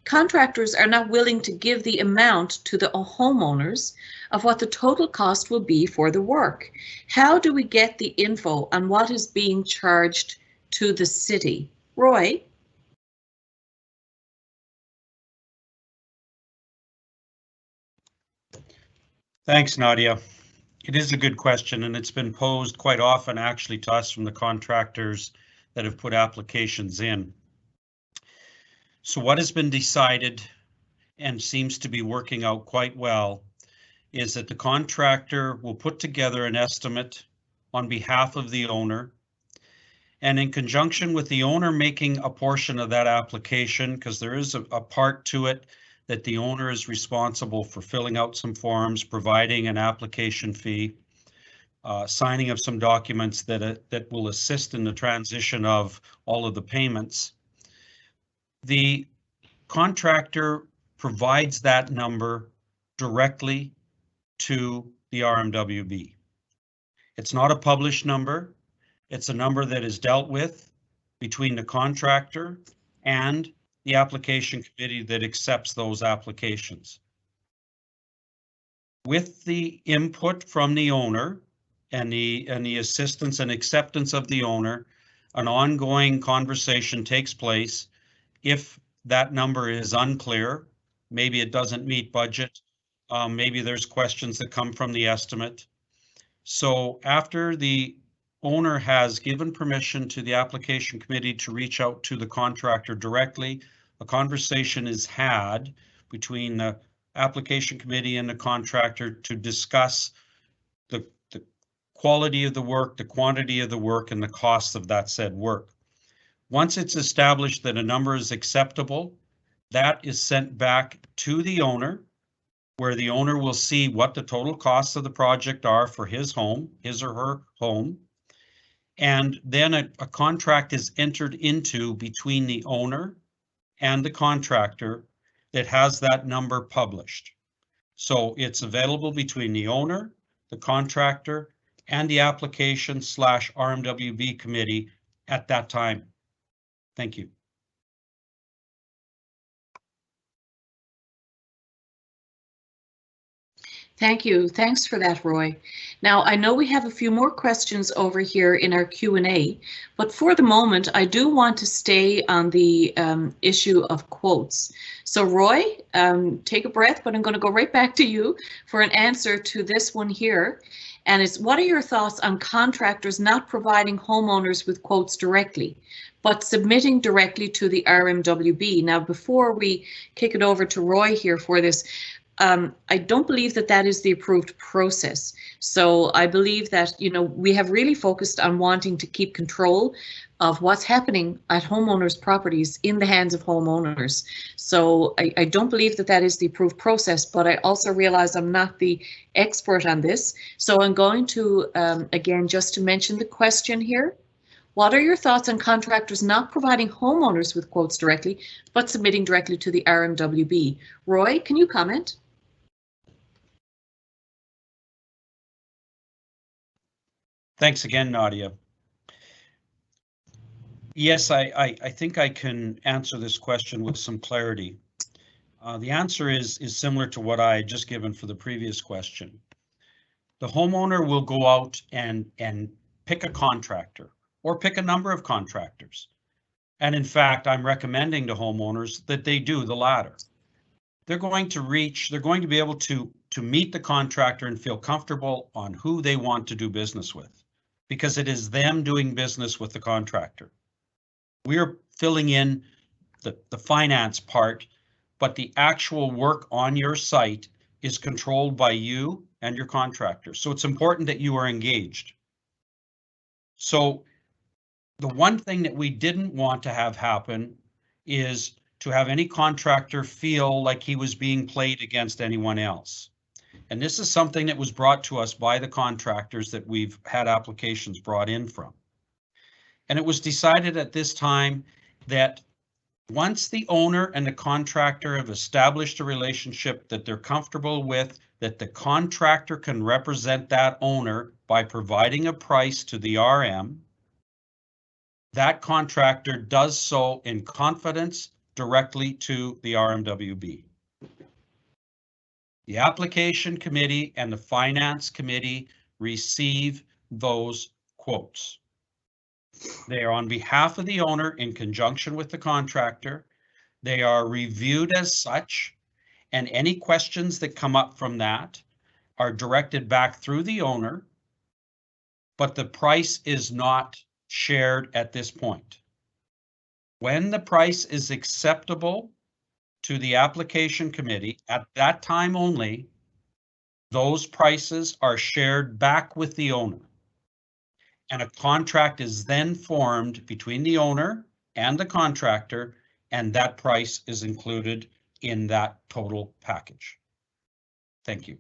Contractors are not willing to give the amount to the homeowners of what the total cost will be for the work. How do we get the info on what is being charged to the city? Roy? Thanks, Nadia. It is a good question, and it's been posed quite often actually to us from the contractors that have put applications in. So what has been decided and seems to be working out quite well is that the contractor will put together an estimate on behalf of the owner, and in conjunction with the owner making a portion of that application, because there is a part to it that the owner is responsible for filling out some forms, providing an application fee, signing of some documents that will assist in the transition of all of the payments. The contractor provides that number directly to the RMWB. It's not a published number. It's a number that is dealt with between the contractor and the application committee that accepts those applications. With the input from the owner and the assistance and acceptance of the owner, an ongoing conversation takes place. If that number is unclear, maybe it doesn't meet budget, maybe there's questions that come from the estimate. So after the owner has given permission to the application committee to reach out to the contractor directly, a conversation is had between the application committee and the contractor to discuss the quality of the work, the quantity of the work, and the cost of that said work. Once it's established that a number is acceptable, that is sent back to the owner, where the owner will see what the total costs of the project are for his home, his or her home. And then a contract is entered into between the owner and the contractor that has that number published. So it's available between the owner, the contractor, and the application/RMWB committee at that time. Thank you. Thank you. Thanks for that, Roy. Now, I know we have a few more questions over here in our Q&A, but for the moment, I do want to stay on the issue of quotes. So, Roy, take a breath, but I'm going to go right back to you for an answer to this one here. And it's, what are your thoughts on contractors not providing homeowners with quotes directly, but submitting directly to the RMWB? Now, before we kick it over to Roy here for this, I don't believe that that is the approved process. So I believe that, you know, we have really focused on wanting to keep control of what's happening at homeowners' properties in the hands of homeowners. So I don't believe that that is the approved process, but I also realize I'm not the expert on this. So I'm going to, again, just to mention the question here. What are your thoughts on contractors not providing homeowners with quotes directly, but submitting directly to the RMWB? Roy, can you comment? Thanks again, Nadia. Yes, I think I can answer this question with some clarity. The answer is similar to what I had just given for the previous question. The homeowner will go out and pick a contractor or pick a number of contractors. And in fact, I'm recommending to homeowners that they do the latter. They're going to be able to meet the contractor and feel comfortable on who they want to do business with, because it is them doing business with the contractor. We're filling in the finance part, but the actual work on your site is controlled by you and your contractor. So it's important that you are engaged. So the one thing that we didn't want to have happen is to have any contractor feel like he was being played against anyone else. And this is something that was brought to us by the contractors that we've had applications brought in from. And it was decided at this time that once the owner and the contractor have established a relationship that they're comfortable with, that the contractor can represent that owner by providing a price to the RM, that contractor does so in confidence directly to the RMWB. The application committee and the finance committee receive those quotes. They are on behalf of the owner in conjunction with the contractor. They are reviewed as such, and any questions that come up from that are directed back through the owner, but the price is not shared at this point. When the price is acceptable to the application committee, at that time only, those prices are shared back with the owner. And a contract is then formed between the owner and the contractor, and that price is included in that total package. Thank you.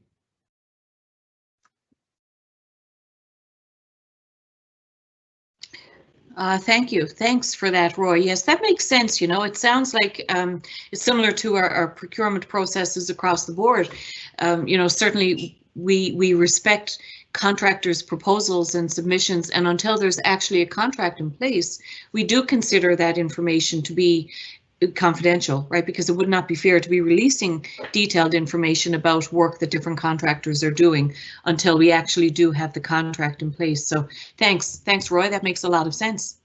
Thank you. Thanks for that, Roy. Yes, that makes sense. You know, it sounds like it's similar to our procurement processes across the board. You know, certainly we respect contractors' proposals and submissions, and until there's actually a contract in place, we do consider that information to be confidential, right? Because it would not be fair to be releasing detailed information about work that different contractors are doing until we actually do have the contract in place. So thanks, Roy. That makes a lot of sense.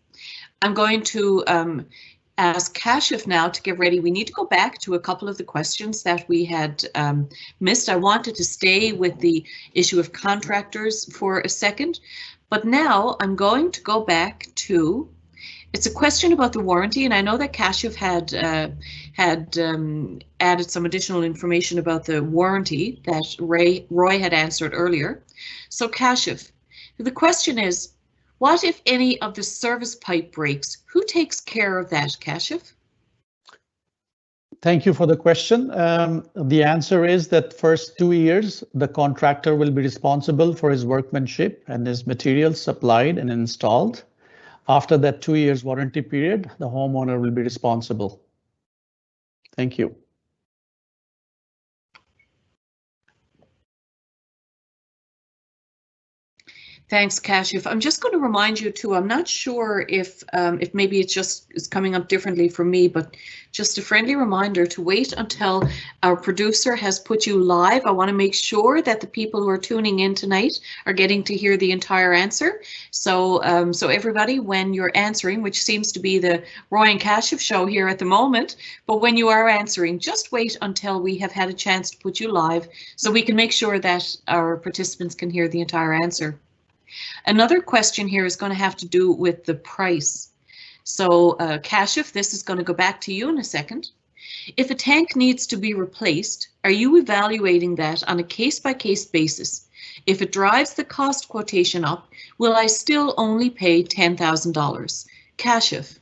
I'm going to ask Kashif now to get ready. We need to go back to a couple of the questions that we had missed. I wanted to stay with the issue of contractors for a second, but now I'm going to go back to, it's a question about the warranty, and I know that Kashif had added some additional information about the warranty that Roy had answered earlier. So Kashif, the question is, what if any of the service pipe breaks? Who takes care of that, Kashif? Thank you for the question. The answer is that first 2 years, the contractor will be responsible for his workmanship and his materials supplied and installed. After that 2 years warranty period, the homeowner will be responsible. Thank you. Thanks, Kashif. I'm just going to remind you too, I'm not sure if maybe it just is coming up differently for me, but just a friendly reminder to wait until our producer has put you live. I want to make sure that the people who are tuning in tonight are getting to hear the entire answer. So so everybody, when you're answering, which seems to be the Roy and Kashif show here at the moment, but when you are answering, just wait until we have had a chance to put you live so we can make sure that our participants can hear the entire answer. Another question here is going to have to do with the price. So Kashif, this is going to go back to you in a second. If a tank needs to be replaced, are you evaluating that on a case-by-case basis? If it drives the cost quotation up, will I still only pay $10,000? Kashif.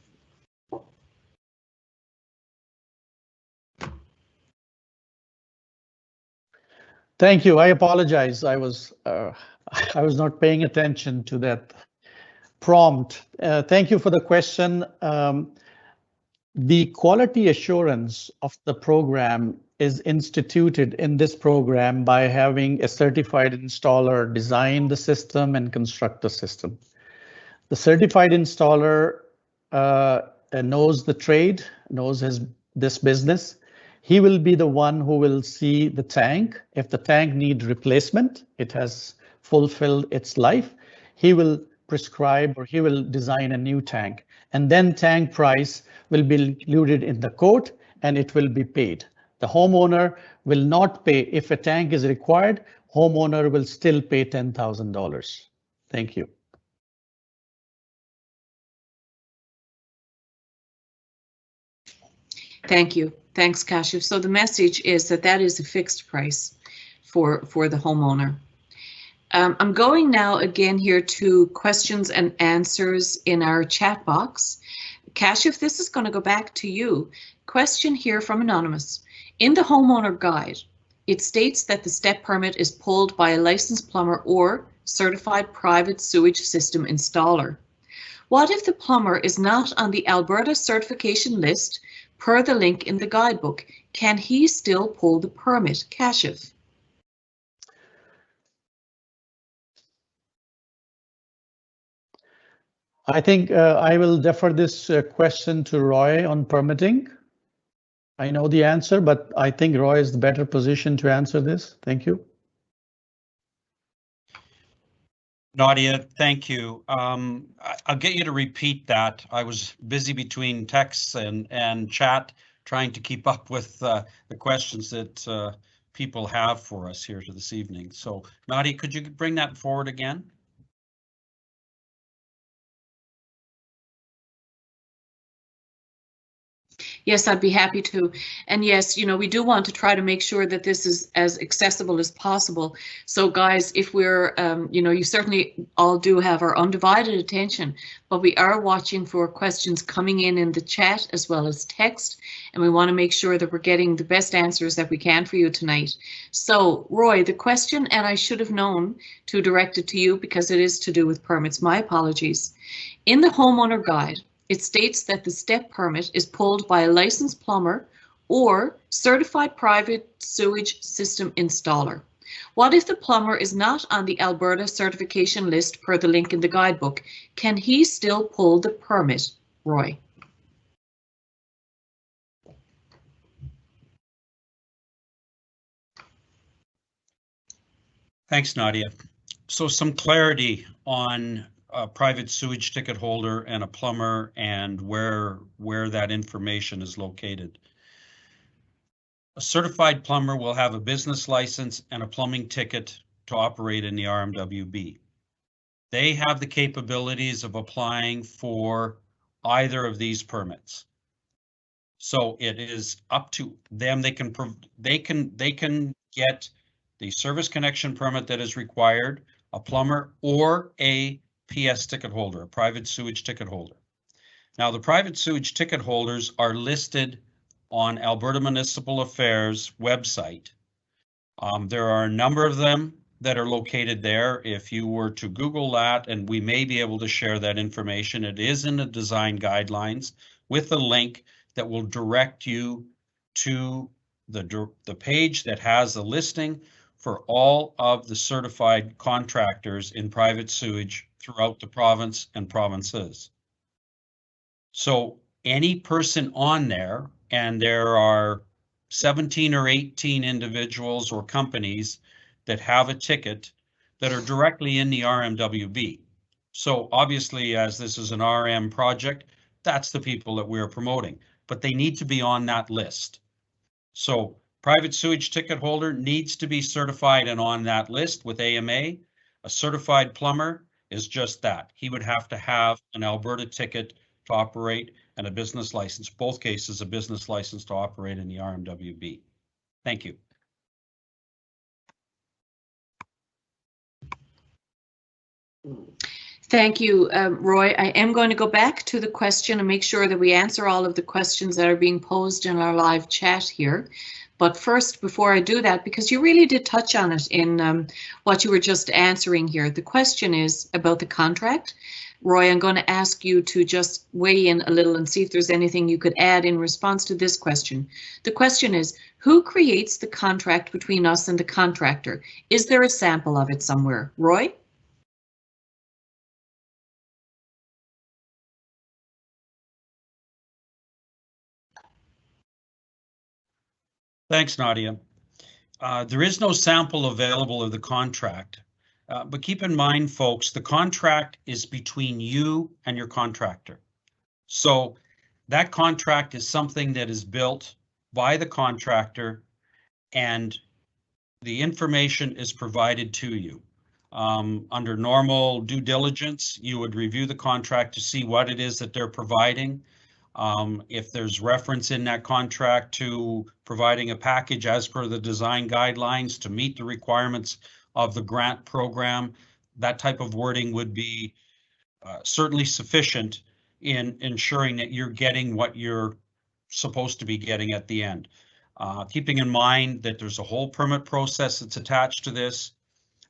Thank you. I apologize. I was not paying attention to that prompt. Thank you for the question. The quality assurance of the program is instituted in this program by having a certified installer design the system and construct the system. The certified installer knows the trade, knows this business. He will be the one who will see the tank. If the tank needs replacement, it has fulfilled its life, he will prescribe or he will design a new tank, and then tank price will be included in the quote and it will be paid. The homeowner will not pay. If a tank is required, homeowner will still pay $10,000. Thank you. Thank you. Thanks, Kashif. So the message is that that is a fixed price for the homeowner. I'm going now again here to questions and answers in our chat box. Kashif, this is going to go back to you. Question here from Anonymous. In the homeowner guide, it states that the step permit is pulled by a licensed plumber or certified private sewage system installer. What if the plumber is not on the Alberta certification list per the link in the guidebook? Can he still pull the permit? Kashif. I think I will defer this question to Roy on permitting. I know the answer, but I think Roy is the better position to answer this. Thank you. Nadia, thank you. I'll get you to repeat that. I was busy between texts and chat trying to keep up with the questions that people have for us here this evening. So Nadia, could you bring that forward again? Yes, I'd be happy to. And yes, you know, we do want to try to make sure that this is as accessible as possible. So guys, if we're, you know, you certainly all do have our undivided attention, but we are watching for questions coming in the chat as well as text. And we want to make sure that we're getting the best answers that we can for you tonight. So Roy, the question, and I should have known to direct it to you because it is to do with permits. My apologies. In the homeowner guide, it states that the step permit is pulled by a licensed plumber or certified private sewage system installer. What if the plumber is not on the Alberta certification list per the link in the guidebook? Can he still pull the permit, Roy? Thanks, Nadia. So some clarity on a private sewage ticket holder and a plumber and where that information is located. A certified plumber will have a business license and a plumbing ticket to operate in the RMWB. They have the capabilities of applying for either of these permits. So it is up to them. They can get the service connection permit that is required, a plumber or a PS ticket holder, a private sewage ticket holder. Now, the private sewage ticket holders are listed on Alberta Municipal Affairs website. There are a number of them that are located there. If you were to Google that, and we may be able to share that information, it is in the design guidelines with a link that will direct you to the page that has a listing for all of the certified contractors in private sewage throughout the province and provinces. So any person on there, and there are 17 or 18 individuals or companies that have a ticket that are directly in the RMWB. So obviously, as this is an RM project, that's the people that we're promoting, but they need to be on that list. So private sewage ticket holder needs to be certified and on that list with AMA. A certified plumber is just that. He would have to have an Alberta ticket to operate and a business license, both cases a business license to operate in the RMWB. Thank you. Thank you, Roy. I am going to go back to the question and make sure that we answer all of the questions that are being posed in our live chat here. But first, before I do that, because you really did touch on it in what you were just answering here, the question is about the contract. Roy, I'm going to ask you to just weigh in a little and see if there's anything you could add in response to this question. The question is, who creates the contract between us and the contractor? Is there a sample of it somewhere? Roy? Thanks, Nadia. There is no sample available of the contract, but keep in mind, folks, the contract is between you and your contractor. So that contract is something that is built by the contractor and the information is provided to you. Under normal due diligence, you would review the contract to see what it is that they're providing. If there's reference in that contract to providing a package as per the design guidelines to meet the requirements of the grant program, that type of wording would be certainly sufficient in ensuring that you're getting what you're supposed to be getting at the end. Keeping in mind that there's a whole permit process that's attached to this,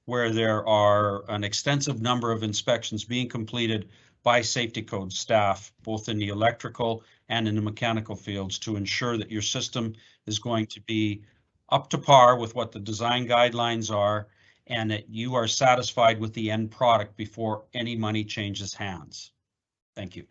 where there are an extensive number of inspections being completed by safety code staff, both in the electrical and in the mechanical fields, to ensure that your system is going to be up to par with what the design guidelines are, and that you are satisfied with the end product before any money changes hands. Thank you.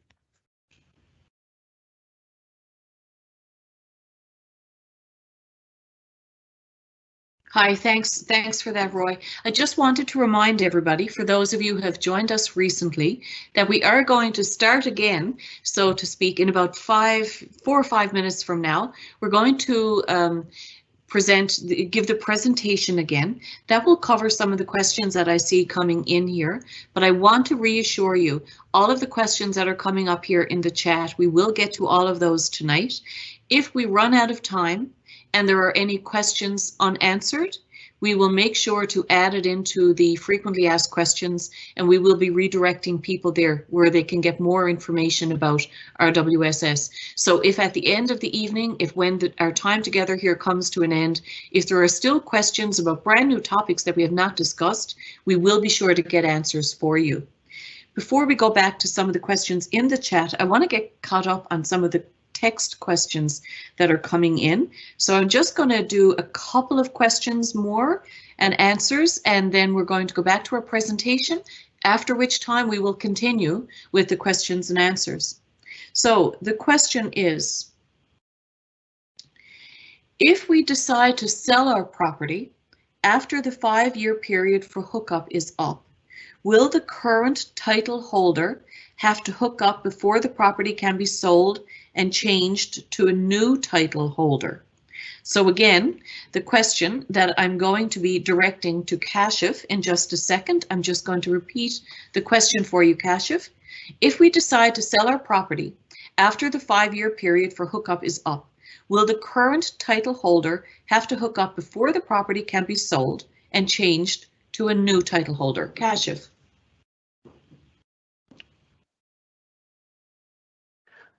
Hi, thanks for that, Roy. I just wanted to remind everybody, for those of you who have joined us recently, that we are going to start again, so to speak, in about 4 or 5 minutes from now. We're going to give the presentation again. That will cover some of the questions that I see coming in here, but I want to reassure you, all of the questions that are coming up here in the chat, we will get to all of those tonight. If we run out of time, and there are any questions unanswered, we will make sure to add it into the frequently asked questions, and we will be redirecting people there where they can get more information about RWSS. So if at the end of the evening, when our time together here comes to an end, if there are still questions about brand new topics that we have not discussed, we will be sure to get answers for you. Before we go back to some of the questions in the chat, I want to get caught up on some of the text questions that are coming in. So I'm just going to do a couple of questions more and answers, and then we're going to go back to our presentation, after which time we will continue with the questions and answers. So the question is, if we decide to sell our property after the 5-year period for hookup is up, will the current title holder have to hook up before the property can be sold and changed to a new title holder? So again, the question that I'm going to be directing to Kashif in just a second, I'm just going to repeat the question for you, Kashif. If we decide to sell our property after the 5-year period for hookup is up, will the current title holder have to hook up before the property can be sold and changed to a new title holder? Kashif.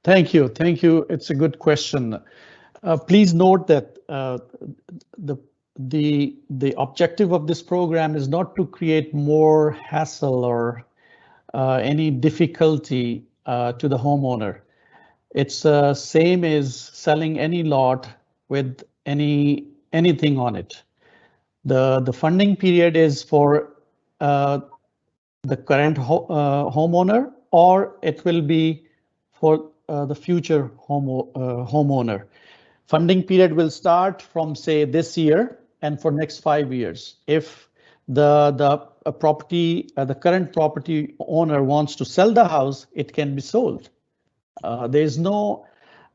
Thank you. It's a good question. Please note that the objective of this program is not to create more hassle or any difficulty to the homeowner. It's same as selling any lot with anything on it. The funding period is for the current homeowner, or it will be for the future homeowner. Funding period will start from, say, this year and for next 5 years. If the current property owner wants to sell the house, it can be sold. There's no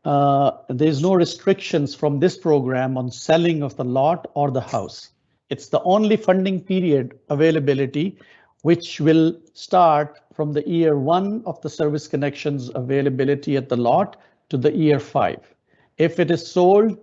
restrictions from this program on selling of the lot or the house. It's the only funding period availability which will start from the year 1 of the service connections availability at the lot to the year 5. If it is sold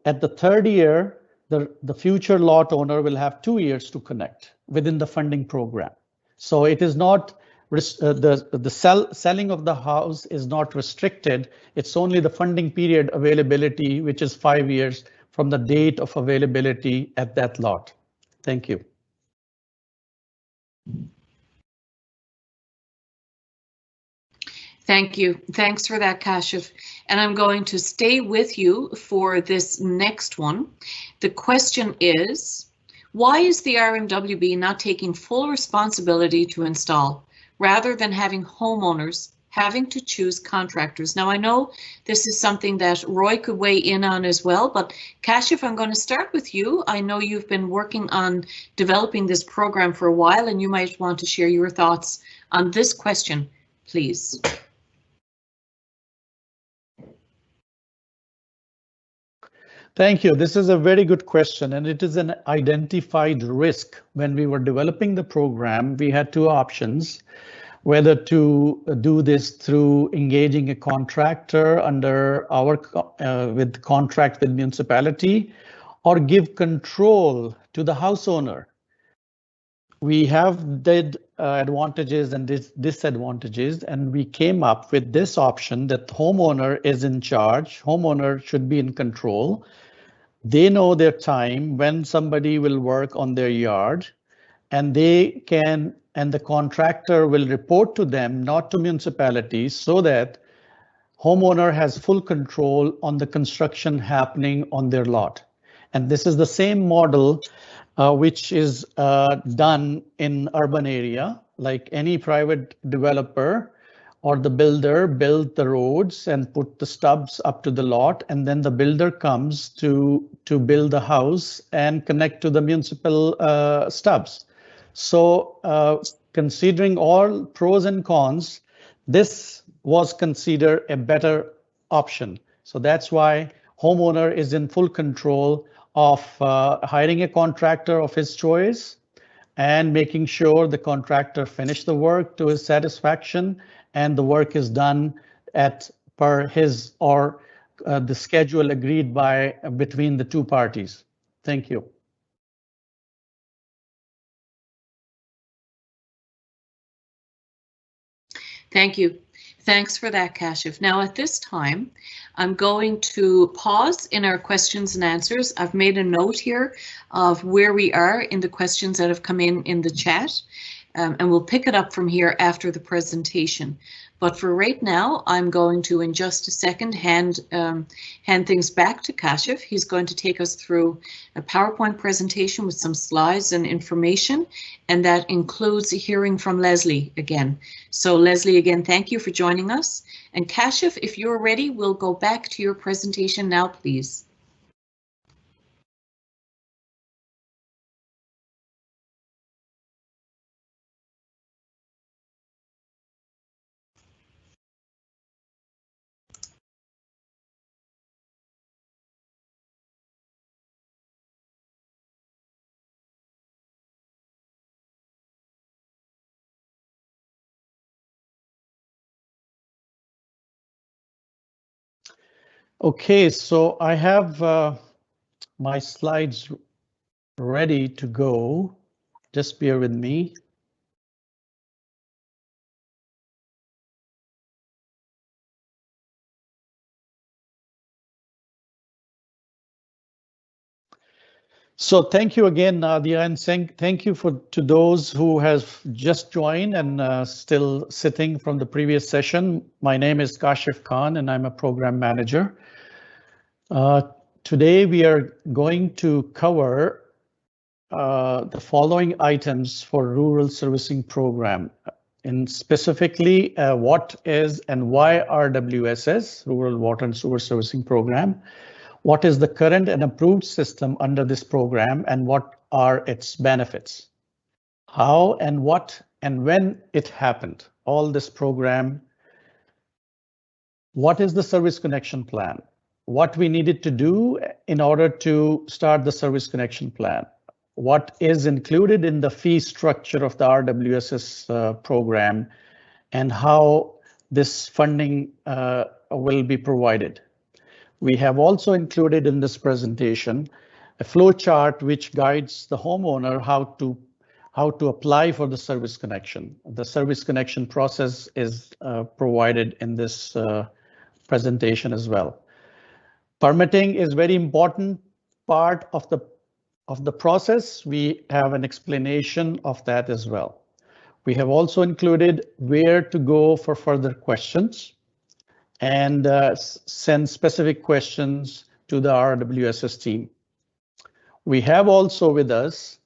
at the 3rd year, the future lot owner will have 2 years to connect within the funding program. So it is not the selling of the house is not restricted. It's only the funding period availability, which is 5 years from the date of availability at that lot. Thank you. Thank you. Thanks for that, Kashif. And I'm going to stay with you for this next one. The question is, why is the RMWB not taking full responsibility to install, rather than having homeowners having to choose contractors? Now, I know this is something that Roy could weigh in on as well, but Kashif, I'm going to start with you. I know you've been working on developing this program for a while, and you might want to share your thoughts on this question, please. Thank you. This is a very good question, and it is an identified risk. When we were developing the program, we had 2 options. whether to do this through engaging a contractor under our with contract with municipality, or give control to the house owner. We have advantages and disadvantages, and we came up with this option that the homeowner is in charge. Homeowner should be in control. They know their time when somebody will work on their yard, and they can, and the contractor will report to them, not to municipalities, so that homeowner has full control on the construction happening on their lot. And this is the same model which is done in urban area, like any private developer or the builder build the roads and put the stubs up to the lot, and then the builder comes to build the house and connect to the municipal stubs. So considering all pros and cons, this was considered a better option. So that's why homeowner is in full control of hiring a contractor of his choice and making sure the contractor finished the work to his satisfaction and the work is done per his or the schedule agreed by between the two parties. Thank you. Thank you. Thanks for that, Kashif. Now at this time, I'm going to pause in our questions and answers. I've made a note here of where we are in the questions that have come in the chat, and we'll pick it up from here after the presentation. But for right now, I'm going to, in just a second, hand things back to Kashif. He's going to take us through a PowerPoint presentation with some slides and information, and that includes a hearing from Leslie again. So Leslie, again, thank you for joining us. And Kashif, if you're ready, we'll go back to your presentation now, please. Okay, so I have my slides ready to go. Just bear with me. So thank you again, Nadia, and thank you to those who have just joined and still sitting from the previous session. My name is Kashif Khan, and I'm a program manager. Today we are going to cover the following items for Rural Servicing Program, and specifically what is and why RWSS, Rural Water and Sewer Servicing Program. What is the current and approved system under this program, and what are its benefits? How and what and when it happened, all this program. What is the service connection plan? What we needed to do in order to start the service connection plan? What is included in the fee structure of the RWSS program, and how this funding will be provided? We have also included in this presentation a flow chart which guides the homeowner how to apply for the service connection. The service connection process is provided in this presentation as well. Permitting is very important part of the process. We have an explanation of that as well. We have also included where to go for further questions, and send specific questions to the RWSS team. We have also with us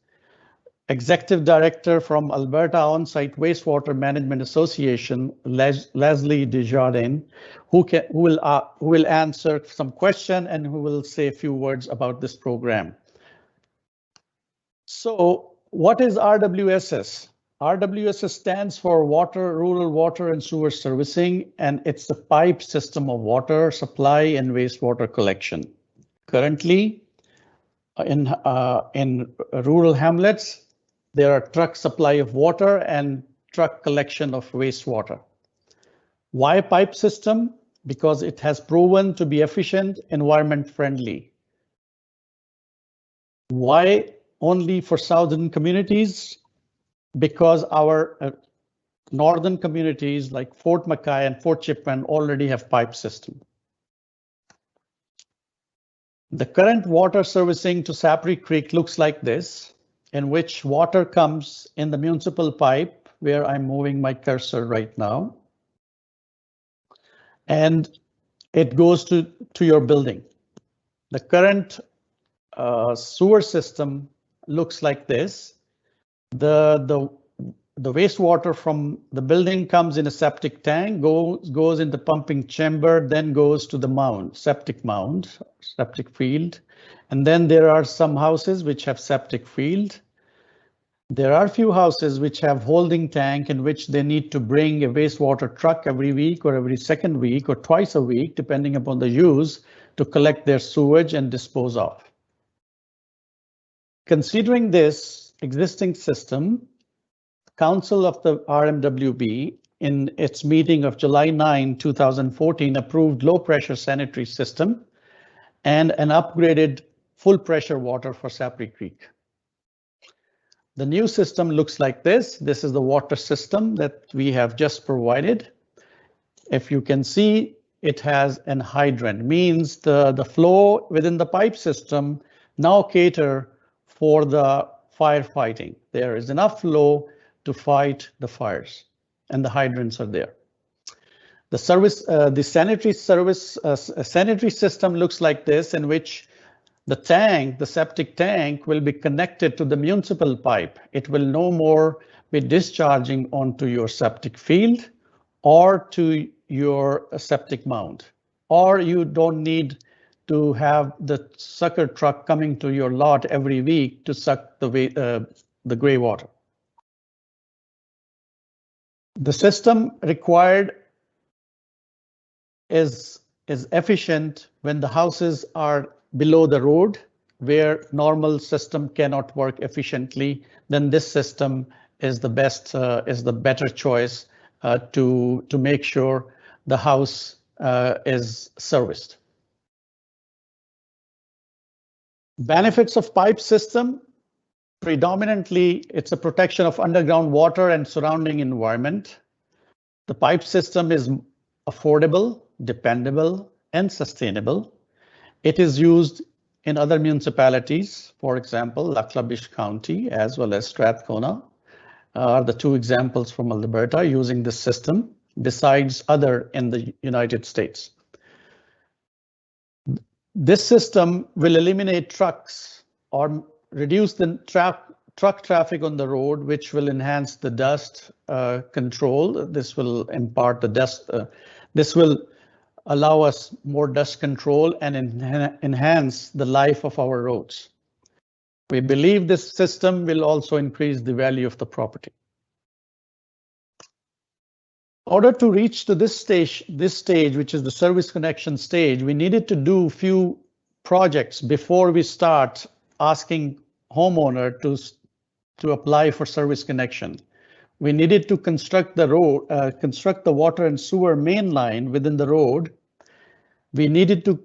Executive Director from Alberta On-Site Wastewater Management Association, Leslie Desjardins, who will answer some question and who will say a few words about this program. So what is RWSS? RWSS stands for Rural Water and Sewer Servicing, and it's the pipe system of water supply and wastewater collection. Currently, in rural hamlets, there are truck supply of water and truck collection of wastewater. Why pipe system? Because it has proven to be efficient, environment friendly. Why only for southern communities? Because our northern communities like Fort McKay and Fort Chipman already have pipe system. The current water servicing to Saprae Creek looks like this, in which water comes in the municipal pipe, where I'm moving my cursor right now, and it goes to your building. The current sewer system looks like this. The wastewater from the building comes in a septic tank, goes in the pumping chamber, then goes to the mound, septic field. And then there are some houses which have septic field. There are few houses which have holding tank in which they need to bring a wastewater truck every week or every second week or twice a week, depending upon the use, to collect their sewage and dispose of. Considering this existing system, Council of the RMWB in its meeting of July 9, 2014 approved low pressure sanitary system and an upgraded full pressure water for Saprae Creek. The new system looks like this. This is the water system that we have just provided. If you can see, it has an hydrant, means the flow within the pipe system now cater for the firefighting. There is enough flow to fight the fires, and the hydrants are there. The sanitary system looks like this, in which the septic tank will be connected to the municipal pipe. It will no more be discharging onto your septic field or to your septic mound, or you don't need to have the sucker truck coming to your lot every week to suck the gray water. The system required is efficient when the houses are below the road, where normal system cannot work efficiently. Then this system is the best, is the better choice to make sure the house is serviced. Benefits of pipe system. Predominantly, it's a protection of underground water and surrounding environment. The pipe system is affordable, dependable, and sustainable. It is used in other municipalities, for example, Laklabish County, as well as Strathcona, are the two examples from Alberta using this system, besides other in the United States. This system will eliminate trucks or reduce the truck traffic on the road, which will enhance the dust control. This will impart the dust. This will allow us more dust control and enhance the life of our roads. We believe this system will also increase the value of the property. In order to reach to this stage, which is the service connection stage, we needed to do few projects before we start asking homeowner to apply for service connection. We needed to construct the road, construct the water and sewer main line within the road. We needed to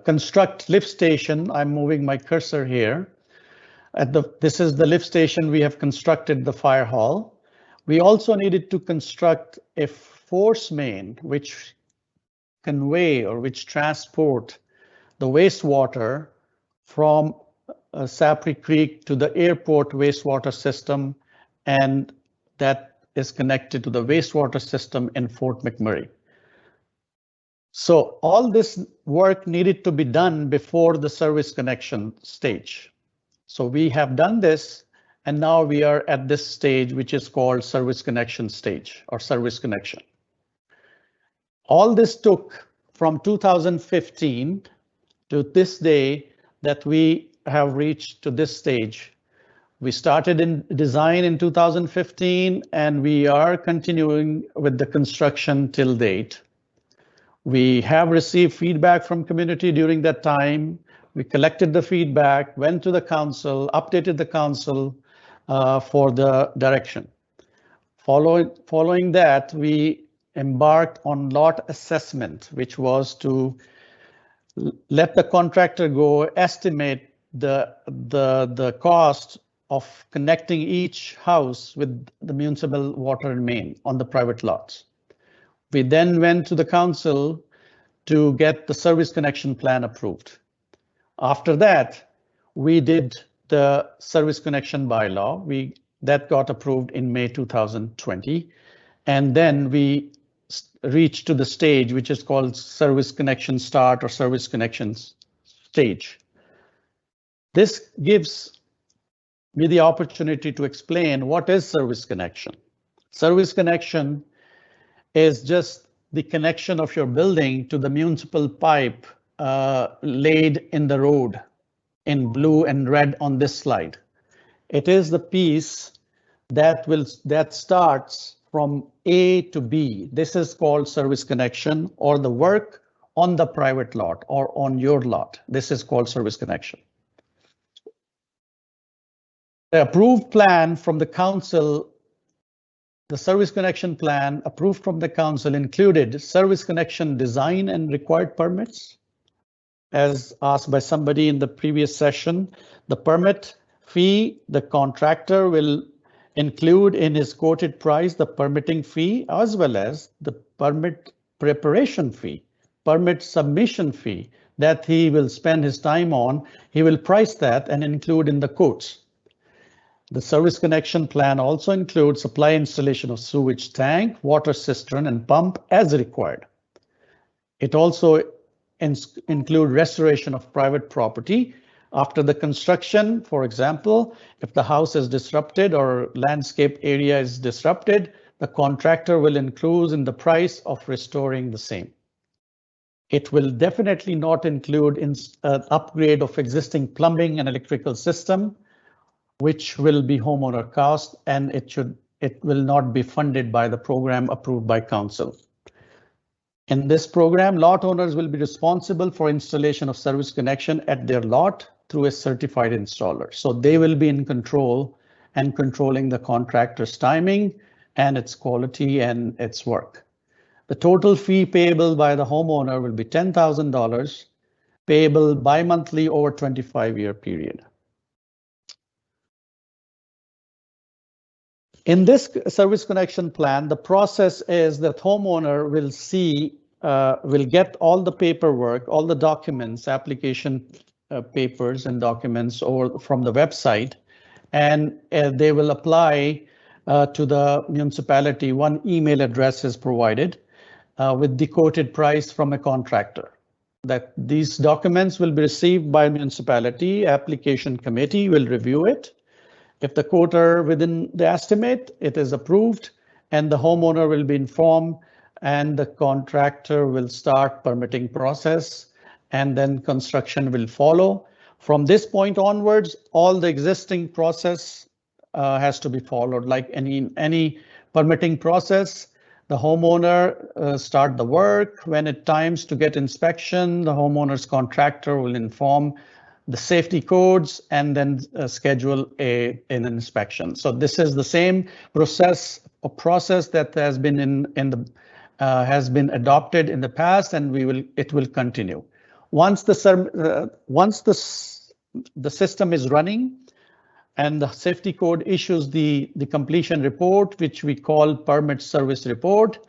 construct lift station. I'm moving my cursor here. This is the lift station. We have constructed the fire hall. We also needed to construct a force main which convey or which transport the wastewater from Saprae Creek to the airport wastewater system, and that is connected to the wastewater system in Fort McMurray. So all this work needed to be done before the service connection stage. So we have done this, and now we are at this stage, which is called service connection stage or service connection. All this took from 2015 to this day that we have reached to this stage. We started in design in 2015, and we are continuing with the construction till date. We have received feedback from community during that time. We collected the feedback, went to the council, updated the council, for the direction. Following that, we embarked on lot assessment, which was to let the contractor go estimate the cost of connecting each house with the municipal water and main on the private lots. We then went to the council to get the service connection plan approved. After that, we did the service connection bylaw. That got approved in May 2020. And then we reached to the stage which is called service connection start or service connections stage. This gives me the opportunity to explain what is service connection. Service connection is just the connection of your building to the municipal pipe laid in the road in blue and red on this slide. It is the piece that starts from A to B. This is called service connection, or the work on the private lot or on your lot. This is called service connection. The approved plan from the council, the service connection plan approved from the council included service connection design and required permits. As asked by somebody in the previous session, the permit fee, the contractor will include in his quoted price the permitting fee as well as the permit preparation fee, permit submission fee that he will spend his time on. He will price that and include in the quotes. The service connection plan also includes supply installation of sewage tank, water cistern, and pump as required. It also includes restoration of private property after the construction. For example, if the house is disrupted or landscape area is disrupted, the contractor will include in the price of restoring the same. It will definitely not include an upgrade of existing plumbing and electrical system, which will be homeowner cost, and it will not be funded by the program approved by council. In this program, lot owners will be responsible for installation of service connection at their lot through a certified installer. So they will be in control and controlling the contractor's timing and its quality and its work. The total fee payable by the homeowner will be $10,000, payable bi-monthly over 25-year period. In this service connection plan, the process is that homeowner will get all the paperwork, all the documents, application papers and documents from the website, and they will apply to the municipality. One email address is provided with the quoted price from a contractor. That these documents will be received by municipality. Application committee will review it. If the quote are within the estimate, it is approved and the homeowner will be informed, and the contractor will start permitting process, and then construction will follow. From this point onwards, all the existing process has to be followed. Like any permitting process, the homeowner start the work. When it times to get inspection, the homeowner's contractor will inform the safety codes and then schedule an inspection. So this is the same process that has been has been adopted in the past, and it will continue. Once the system is running and the safety code issues the completion report, which we call permit service report,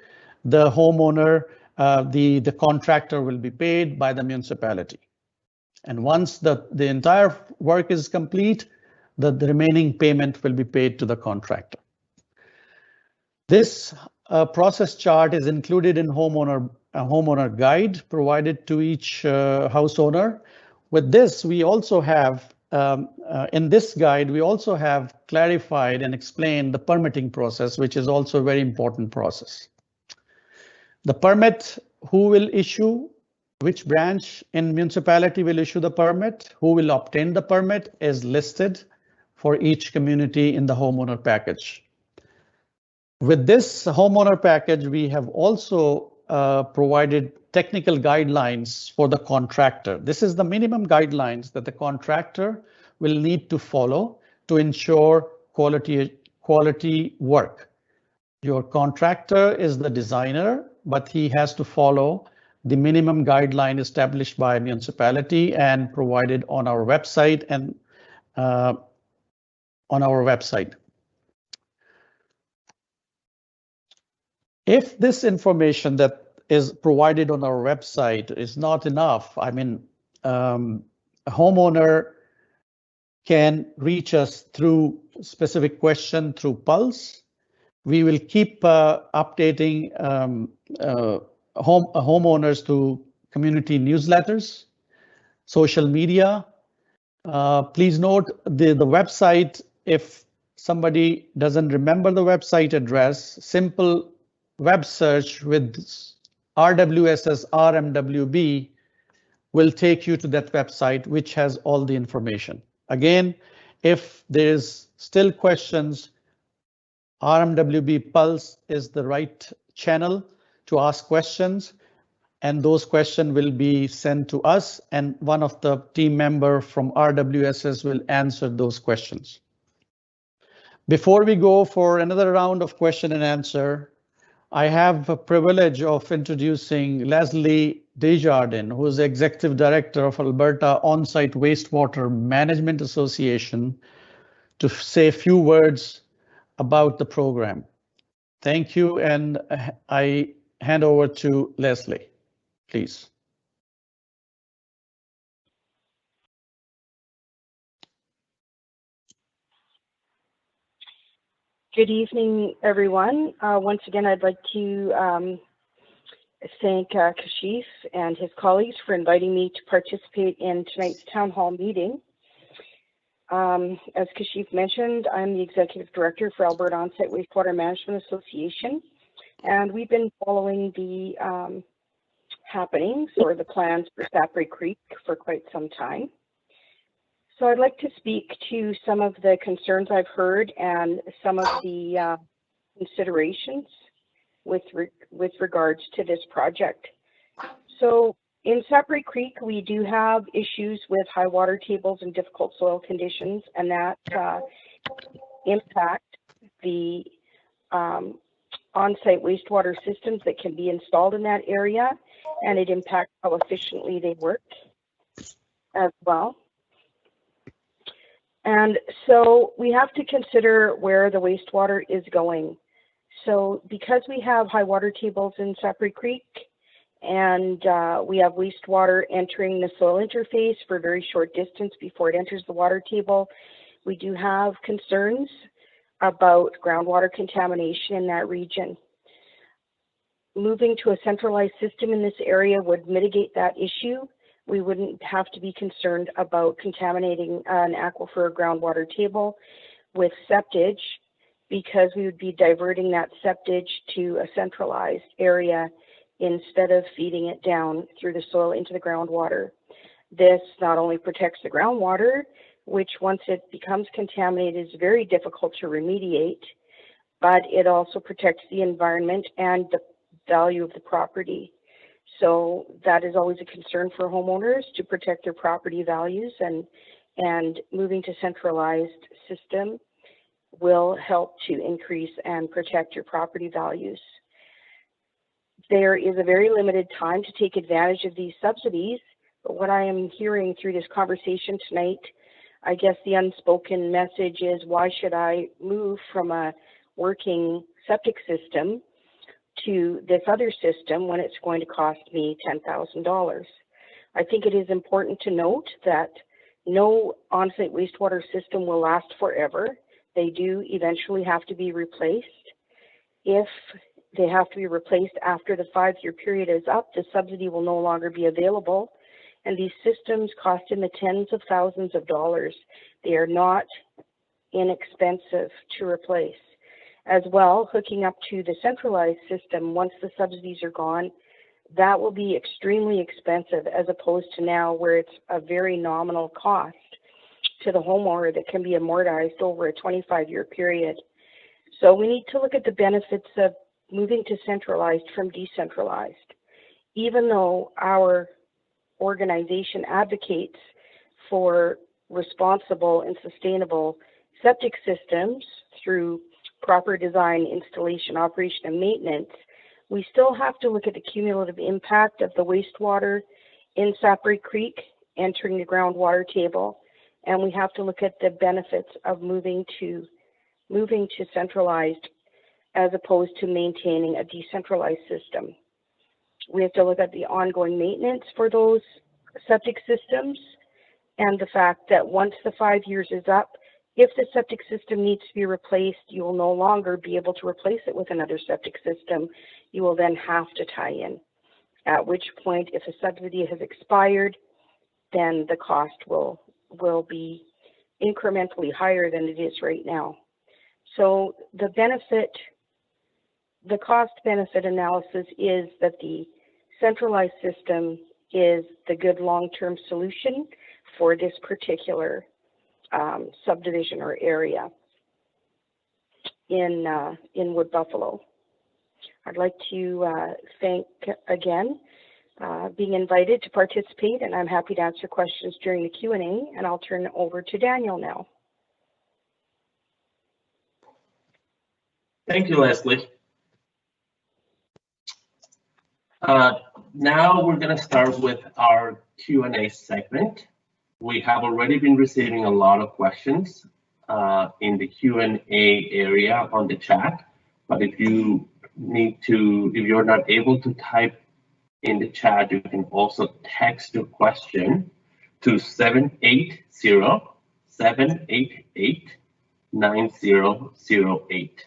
the homeowner, the contractor will be paid by the municipality. And once the entire work is complete, the remaining payment will be paid to the contractor. This process chart is included in homeowner guide provided to each house owner. With this, we also have, in this guide, we also have clarified and explained the permitting process, which is also a very important process. The permit, who will issue, which branch in municipality will issue the permit, who will obtain the permit is listed for each community in the homeowner package. With this homeowner package, we have also provided technical guidelines for the contractor. This is the minimum guidelines that the contractor will need to follow to ensure quality work. Your contractor is the designer, but he has to follow the minimum guideline established by a municipality and provided on our website and If this information that is provided on our website is not enough, I mean, a homeowner can reach us through specific question through Pulse. We will keep updating homeowners through community newsletters, social media. Please note the website, if somebody doesn't remember the website address, simple web search with RWSS RMWB will take you to that website, which has all the information. Again, if there's still questions, RMWB Pulse is the right channel to ask questions, and those questions will be sent to us, and one of the team member from RWSS will answer those questions. Before we go for another round of question and answer, I have the privilege of introducing Leslie Desjardins, who is Executive Director of Alberta On-Site Wastewater Management Association, to say a few words about the program. Thank you, and I hand over to Leslie, please. Good evening, everyone. Once again, I'd like to thank Kashif and his colleagues for inviting me to participate in tonight's town hall meeting. As Kashif mentioned, I'm the Executive Director for Alberta On-Site Wastewater Management Association, and we've been following the happenings or the plans for Saprae Creek for quite some time. So I'd like to speak to some of the concerns I've heard and some of the considerations with regards to this project. So in Saprae Creek, we do have issues with high water tables and difficult soil conditions, and that impact the on-site wastewater systems that can be installed in that area, and it impacts how efficiently they work as well. And so we have to consider where the wastewater is going. So because we have high water tables in Saprae Creek, and we have wastewater entering the soil interface for a very short distance before it enters the water table, we do have concerns about groundwater contamination in that region. Moving to a centralized system in this area would mitigate that issue. We wouldn't have to be concerned about contaminating an aquifer groundwater table with septage, because we would be diverting that septage to a centralized area instead of feeding it down through the soil into the groundwater. This not only protects the groundwater, which once it becomes contaminated is very difficult to remediate, but it also protects the environment and the value of the property. So that is always a concern for homeowners, to protect their property values, and moving to centralized system will help to increase and protect your property values. There is a very limited time to take advantage of these subsidies, but what I am hearing through this conversation tonight, I guess the unspoken message is, why should I move from a working septic system to this other system when it's going to cost me $10,000? I think it is important to note that no on-site wastewater system will last forever. They do eventually have to be replaced. If they have to be replaced after the 5-year period is up, the subsidy will no longer be available, and these systems cost in the tens of thousands of dollars. They are not inexpensive to replace. As well, hooking up to the centralized system once the subsidies are gone, that will be extremely expensive, as opposed to now where it's a very nominal cost to the homeowner that can be amortized over a 25-year period. So we need to look at the benefits of moving to centralized from decentralized. Even though our organization advocates for responsible and sustainable septic systems through proper design, installation, operation, and maintenance, we still have to look at the cumulative impact of the wastewater in Saprae Creek entering the groundwater table, and we have to look at the benefits of moving to centralized as opposed to maintaining a decentralized system. We have to look at the ongoing maintenance for those septic systems and the fact that once the 5 years is up, if the septic system needs to be replaced, you will no longer be able to replace it with another septic system. You will then have to tie in, at which point, if a subsidy has expired, then the cost will be incrementally higher than it is right now. So the cost-benefit analysis is that the centralized system is the good long-term solution for this particular subdivision or area in Wood Buffalo. I'd like to thank again being invited to participate, and I'm happy to answer questions during the Q&A, and I'll turn it over to Daniel now. Thank you, Leslie. Now we're going to start with our Q&A segment. We have already been receiving a lot of questions in the Q&A area on the chat, but if you're not able to type in the chat, you can also text your question to 780-788-9008.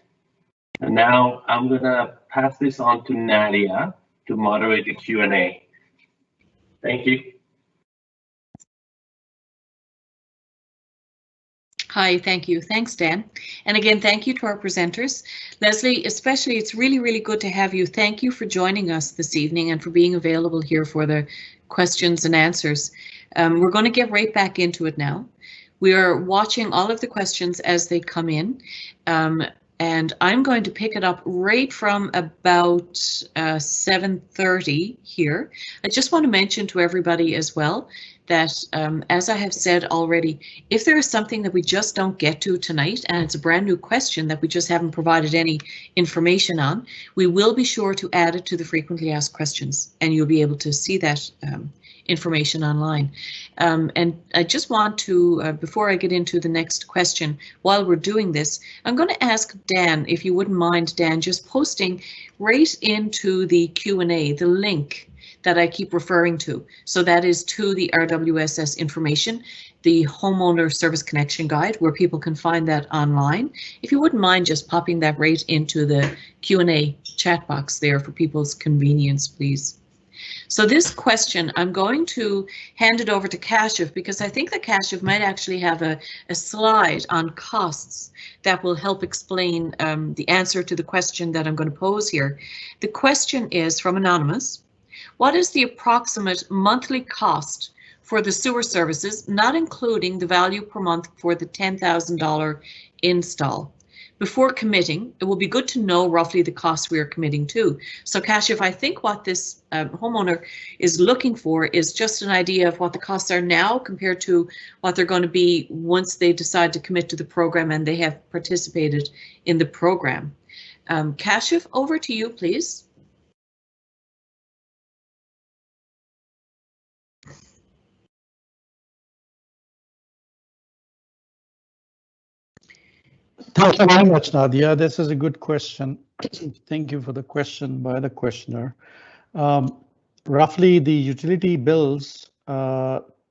And now I'm gonna pass this on to Nadia to moderate the Q&A. Thank you. Hi, thank you. Thanks, Dan. And again, thank you to our presenters. Leslie, especially, it's really, really good to have you. Thank you for joining us this evening and for being available here for the questions and answers. We're going to get right back into it now. We are watching all of the questions as they come in. And I'm going to pick it up right from about 7:30 here. I just want to mention to everybody as well that, as I have said already, if there is something that we just don't get to tonight and it's a brand new question that we just haven't provided any information on, we will be sure to add it to the frequently asked questions, and you'll be able to see that information online. And I just want to, before I get into the next question, while we're doing this, I'm going to ask Dan, if you wouldn't mind, Dan, just posting right into the Q&A the link that I keep referring to. So that is to the RWSS information, the Homeowner Service Connection Guide, where people can find that online. If you wouldn't mind just popping that right into the Q&A chat box there for people's convenience, please. So this question, I'm going to hand it over to Kashif, because I think that Kashif might actually have a slide on costs that will help explain the answer to the question that I'm going to pose here. The question is from Anonymous. What is the approximate monthly cost for the sewer services, not including the value per month for the $10,000 install? Before committing, it will be good to know roughly the cost we are committing to. So Kashif, I think what this homeowner is looking for is just an idea of what the costs are now compared to what they're going to be once they decide to commit to the program and they have participated in the program. Kashif, over to you, please. Thank you very much, Nadia. This is a good question. Thank you for the question by the questioner. Roughly, the utility bills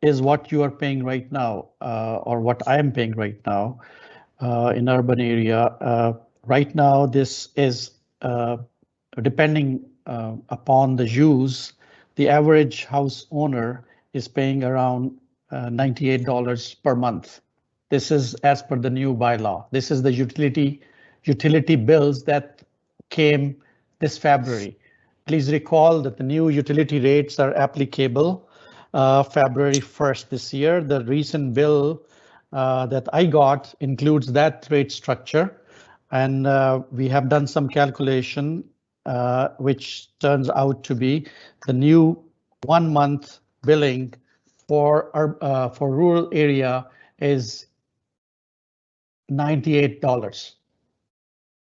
is what you are paying right now, or what I am paying right now in urban area. Right now, this is depending upon the use. The average house owner is paying around $98 per month. This is as per the new bylaw. This is the utility bills that came this February. Please recall that the new utility rates are applicable February 1st this year. The recent bill that I got includes that rate structure, and we have done some calculation which turns out to be the new 1 month billing for rural area is $98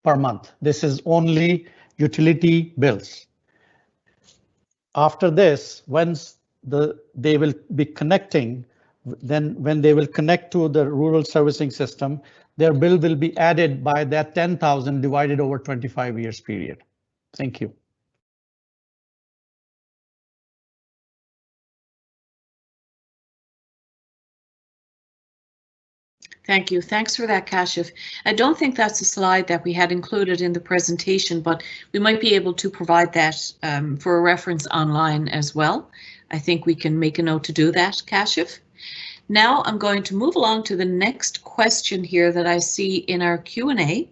per month. This is only utility bills. After this, once they will be connecting, then when they will connect to the rural servicing system, their bill will be added by that 10,000 divided over 25 years period. Thank you. Thank you. Thanks for that, Kashif. I don't think that's a slide that we had included in the presentation, but we might be able to provide that for a reference online as well. I think we can make a note to do that, Kashif. Now I'm going to move along to the next question here that I see in our Q&A.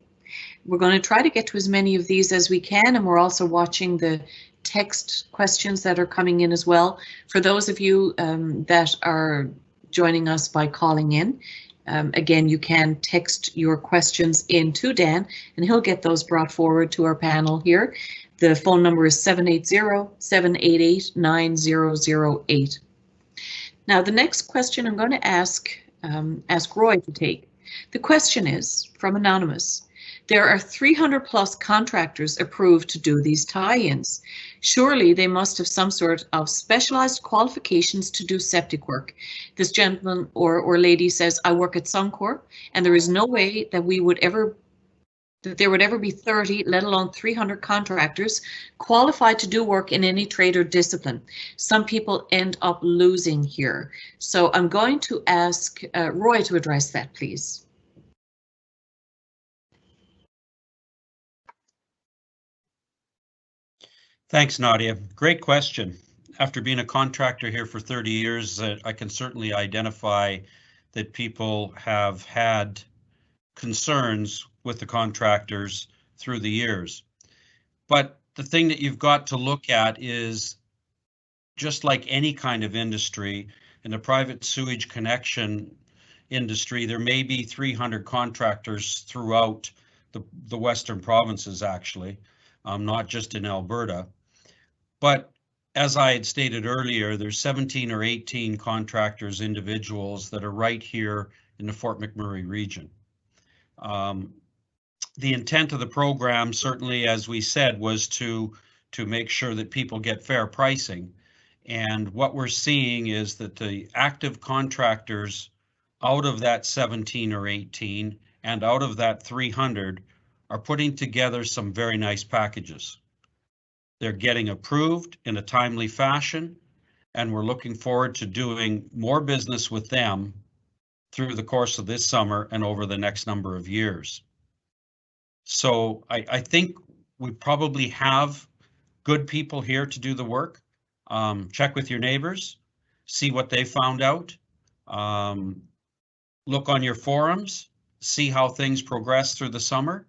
We're going to try to get to as many of these as we can, and we're also watching the text questions that are coming in as well. For those of you that are joining us by calling in, again, you can text your questions in to Dan, and he'll get those brought forward to our panel here. The phone number is 780-788-9008. Now, the next question I'm going to ask Roy to take. The question is from Anonymous. There are 300 plus contractors approved to do these tie-ins. Surely they must have some sort of specialized qualifications to do septic work. This gentleman or lady says, I work at Suncor, and there is no way that there would ever be 30, let alone 300 contractors qualified to do work in any trade or discipline. Some people end up losing here. So I'm going to ask Roy to address that, please. Thanks, Nadia. Great question. After being a contractor here for 30 years, I can certainly identify that people have had concerns with the contractors through the years. But the thing that you've got to look at is, just like any kind of industry, in the private sewage connection industry, there may be 300 contractors throughout the Western provinces, actually, not just in Alberta. But as I had stated earlier, there's 17 or 18 contractors, individuals that are right here in the Fort McMurray region. The intent of the program, certainly, as we said, was to make sure that people get fair pricing. And what we're seeing is that the active contractors out of that 17 or 18 and out of that 300 are putting together some very nice packages. They're getting approved in a timely fashion, and we're looking forward to doing more business with them through the course of this summer and over the next number of years. So I think we probably have good people here to do the work. Check with your neighbors, see what they found out. Look on your forums, see how things progress through the summer,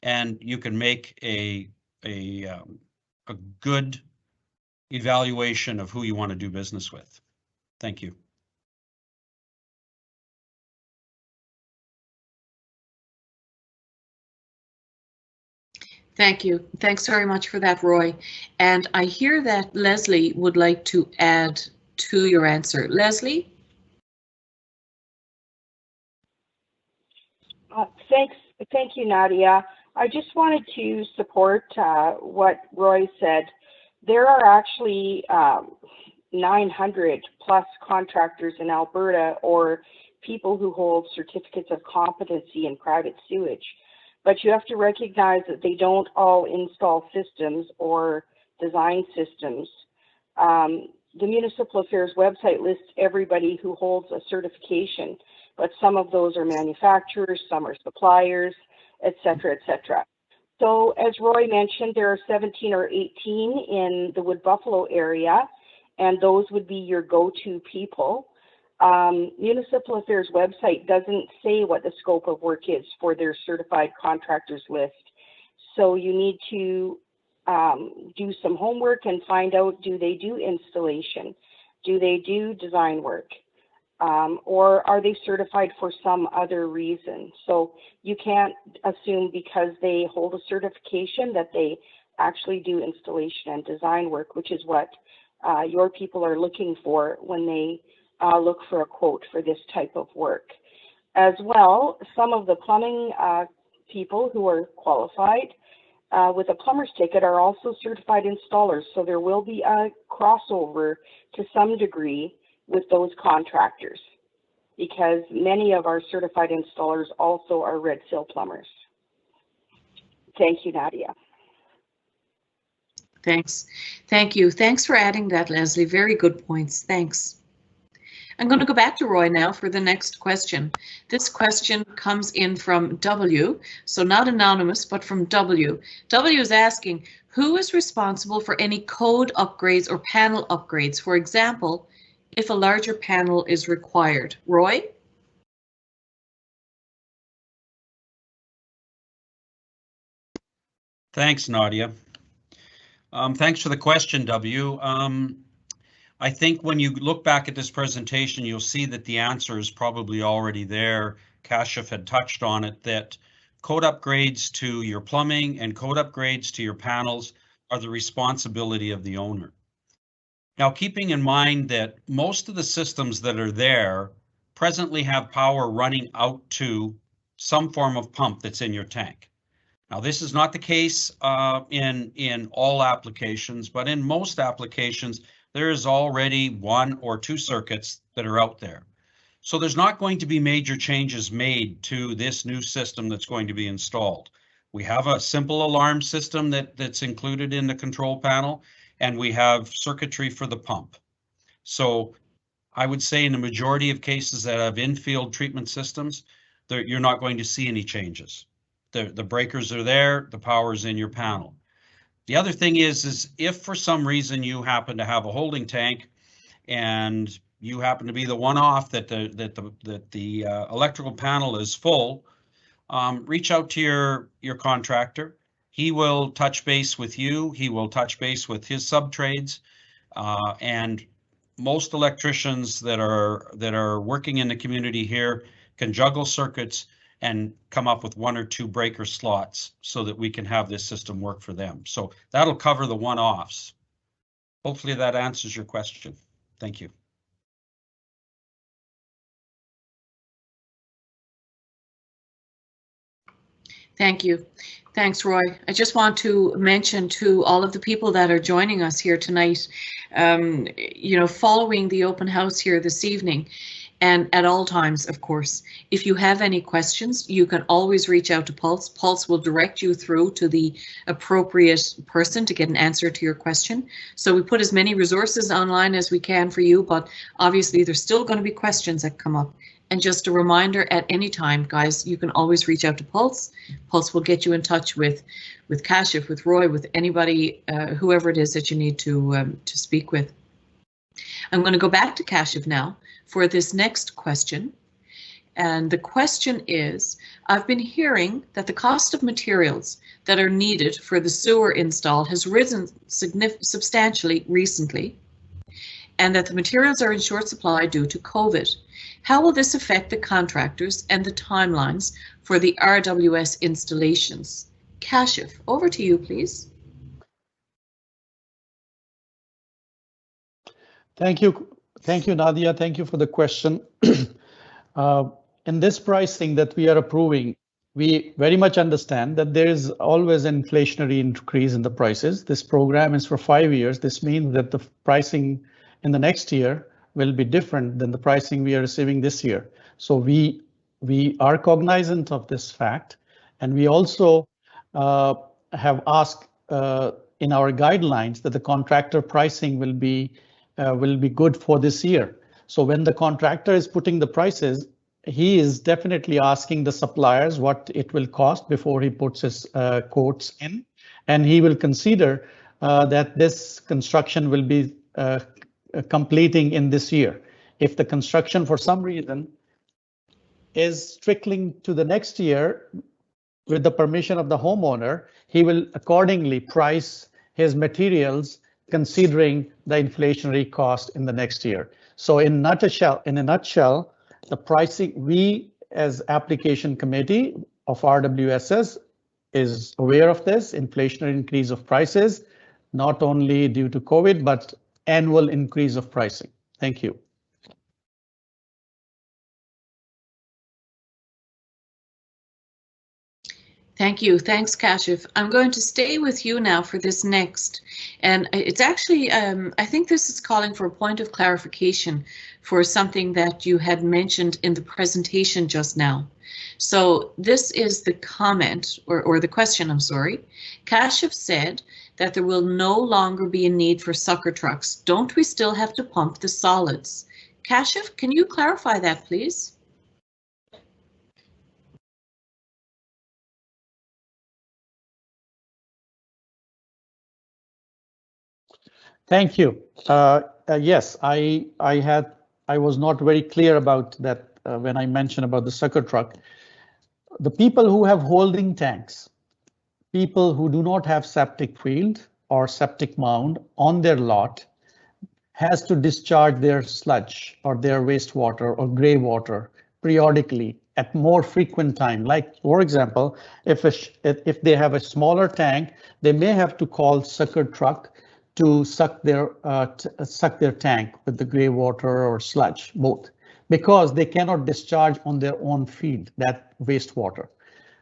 and you can make a good evaluation of who you want to do business with. Thank you. Thank you. Thanks very much for that, Roy. And I hear that Leslie would like to add to your answer. Leslie? Thank you, Nadia. I just wanted to support what Roy said. There are actually 900 plus contractors in Alberta, or people who hold certificates of competency in private sewage. But you have to recognize that they don't all install systems or design systems. The Municipal Affairs website lists everybody who holds a certification, but some of those are manufacturers, some are suppliers, etc., etc. So as Roy mentioned, there are 17 or 18 in the Wood Buffalo area, and those would be your go-to people. Municipal Affairs website doesn't say what the scope of work is for their certified contractors list. So you need to do some homework and find out, do they do installation? Do they do design work? Or are they certified for some other reason? So you can't assume because they hold a certification that they actually do installation and design work, which is what your people are looking for when they look for a quote for this type of work. As well, some of the plumbing people who are qualified with a plumber's ticket are also certified installers, so there will be a crossover to some degree with those contractors, because many of our certified installers also are red seal plumbers. Thank you, Nadia. Thanks. Thank you. Thanks for adding that, Leslie. Very good points. Thanks. I'm going to go back to Roy now for the next question. This question comes in from W, so not anonymous, but from W. W is asking, who is responsible for any code upgrades or panel upgrades? For example, if a larger panel is required. Roy? Thanks, Nadia. Thanks for the question, W. I think when you look back at this presentation, you'll see that the answer is probably already there. Kashif had touched on it, that code upgrades to your plumbing and code upgrades to your panels are the responsibility of the owner. Now, keeping in mind that most of the systems that are there presently have power running out to some form of pump that's in your tank. Now, this is not the case in all applications, but in most applications, there is already 1 or 2 circuits that are out there. So there's not going to be major changes made to this new system that's going to be installed. We have a simple alarm system that's included in the control panel, and we have circuitry for the pump. So I would say in the majority of cases that have in-field treatment systems, you're not going to see any changes. The breakers are there, the power's in your panel. The other thing is if for some reason you happen to have a holding tank and you happen to be the one off that the electrical panel is full, reach out to your contractor. He will touch base with you. He will touch base with his subtrades, and most electricians that are working in the community here can juggle circuits and come up with 1 or 2 breaker slots so that we can have this system work for them. So that'll cover the one-offs. Hopefully that answers your question. Thank you. Thank you. Thanks, Roy. I just want to mention to all of the people that are joining us here tonight, following the open house here this evening, and at all times, of course, if you have any questions, you can always reach out to Pulse. Pulse will direct you through to the appropriate person to get an answer to your question. So we put as many resources online as we can for you, but obviously there's still going to be questions that come up. And just a reminder, at any time, guys, you can always reach out to Pulse. Pulse will get you in touch with Kashif, with Roy, with anybody, whoever it is that you need to speak with. I'm going to go back to Kashif now for this next question. And the question is, I've been hearing that the cost of materials that are needed for the sewer install has risen substantially recently, and that the materials are in short supply due to COVID. How will this affect the contractors and the timelines for the RWS installations? Kashif, over to you, please. Thank you, Nadia. Thank you for the question. In this pricing that we are approving, we very much understand that there is always an inflationary increase in the prices. This program is for 5 years. This means that the pricing in the next year will be different than the pricing we are receiving this year. So we are cognizant of this fact, and we also have asked in our guidelines that the contractor pricing will be good for this year. So when the contractor is putting the prices, he is definitely asking the suppliers what it will cost before he puts his quotes in, and he will consider that this construction will be completing in this year. If the construction for some reason is trickling to the next year with the permission of the homeowner, he will accordingly price his materials considering the inflationary cost in the next year. So in a nutshell, the pricing, we as application committee of RWSS is aware of this inflationary increase of prices, not only due to COVID, but annual increase of pricing. Thank you. Thank you. Thanks, Kashif. I'm going to stay with you now for this next. And it's actually, I think this is calling for a point of clarification for something that you had mentioned in the presentation just now. So this is the comment, or the question, I'm sorry. Kashif said that there will no longer be a need for sucker trucks. Don't we still have to pump the solids? Kashif, can you clarify that, please? Thank you. Yes, I was not very clear about that when I mentioned about the sucker truck. The people who have holding tanks, people who do not have septic field or septic mound on their lot, has to discharge their sludge or their wastewater or gray water periodically at more frequent time. Like, for example, if they have a smaller tank, they may have to call sucker truck to suck their tank with the gray water or sludge, both, because they cannot discharge on their own field that wastewater.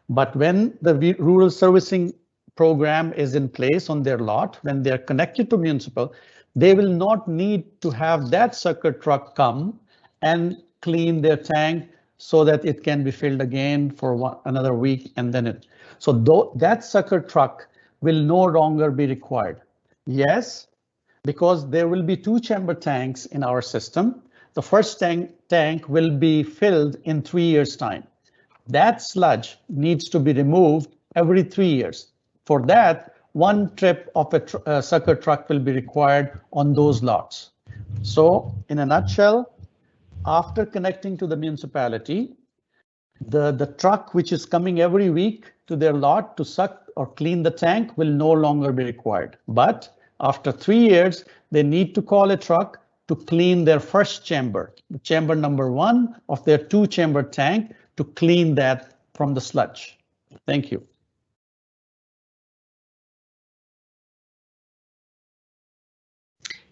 But when the rural servicing program is in place on their lot, when they're connected to municipal, they will not need to have that sucker truck come and clean their tank so that it can be filled again for another week, and then that sucker truck will no longer be required. Yes, because there will be 2 chamber tanks in our system. The first tank will be filled in 3 years' time. That sludge needs to be removed every 3 years. For that, 1 trip of a sucker truck will be required on those lots. So, in a nutshell, after connecting to the municipality, the truck which is coming every week to their lot to suck or clean the tank will no longer be required. But after 3 years, they need to call a truck to clean their first chamber, chamber number 1 of their 2-chamber tank, to clean that from the sludge. Thank you.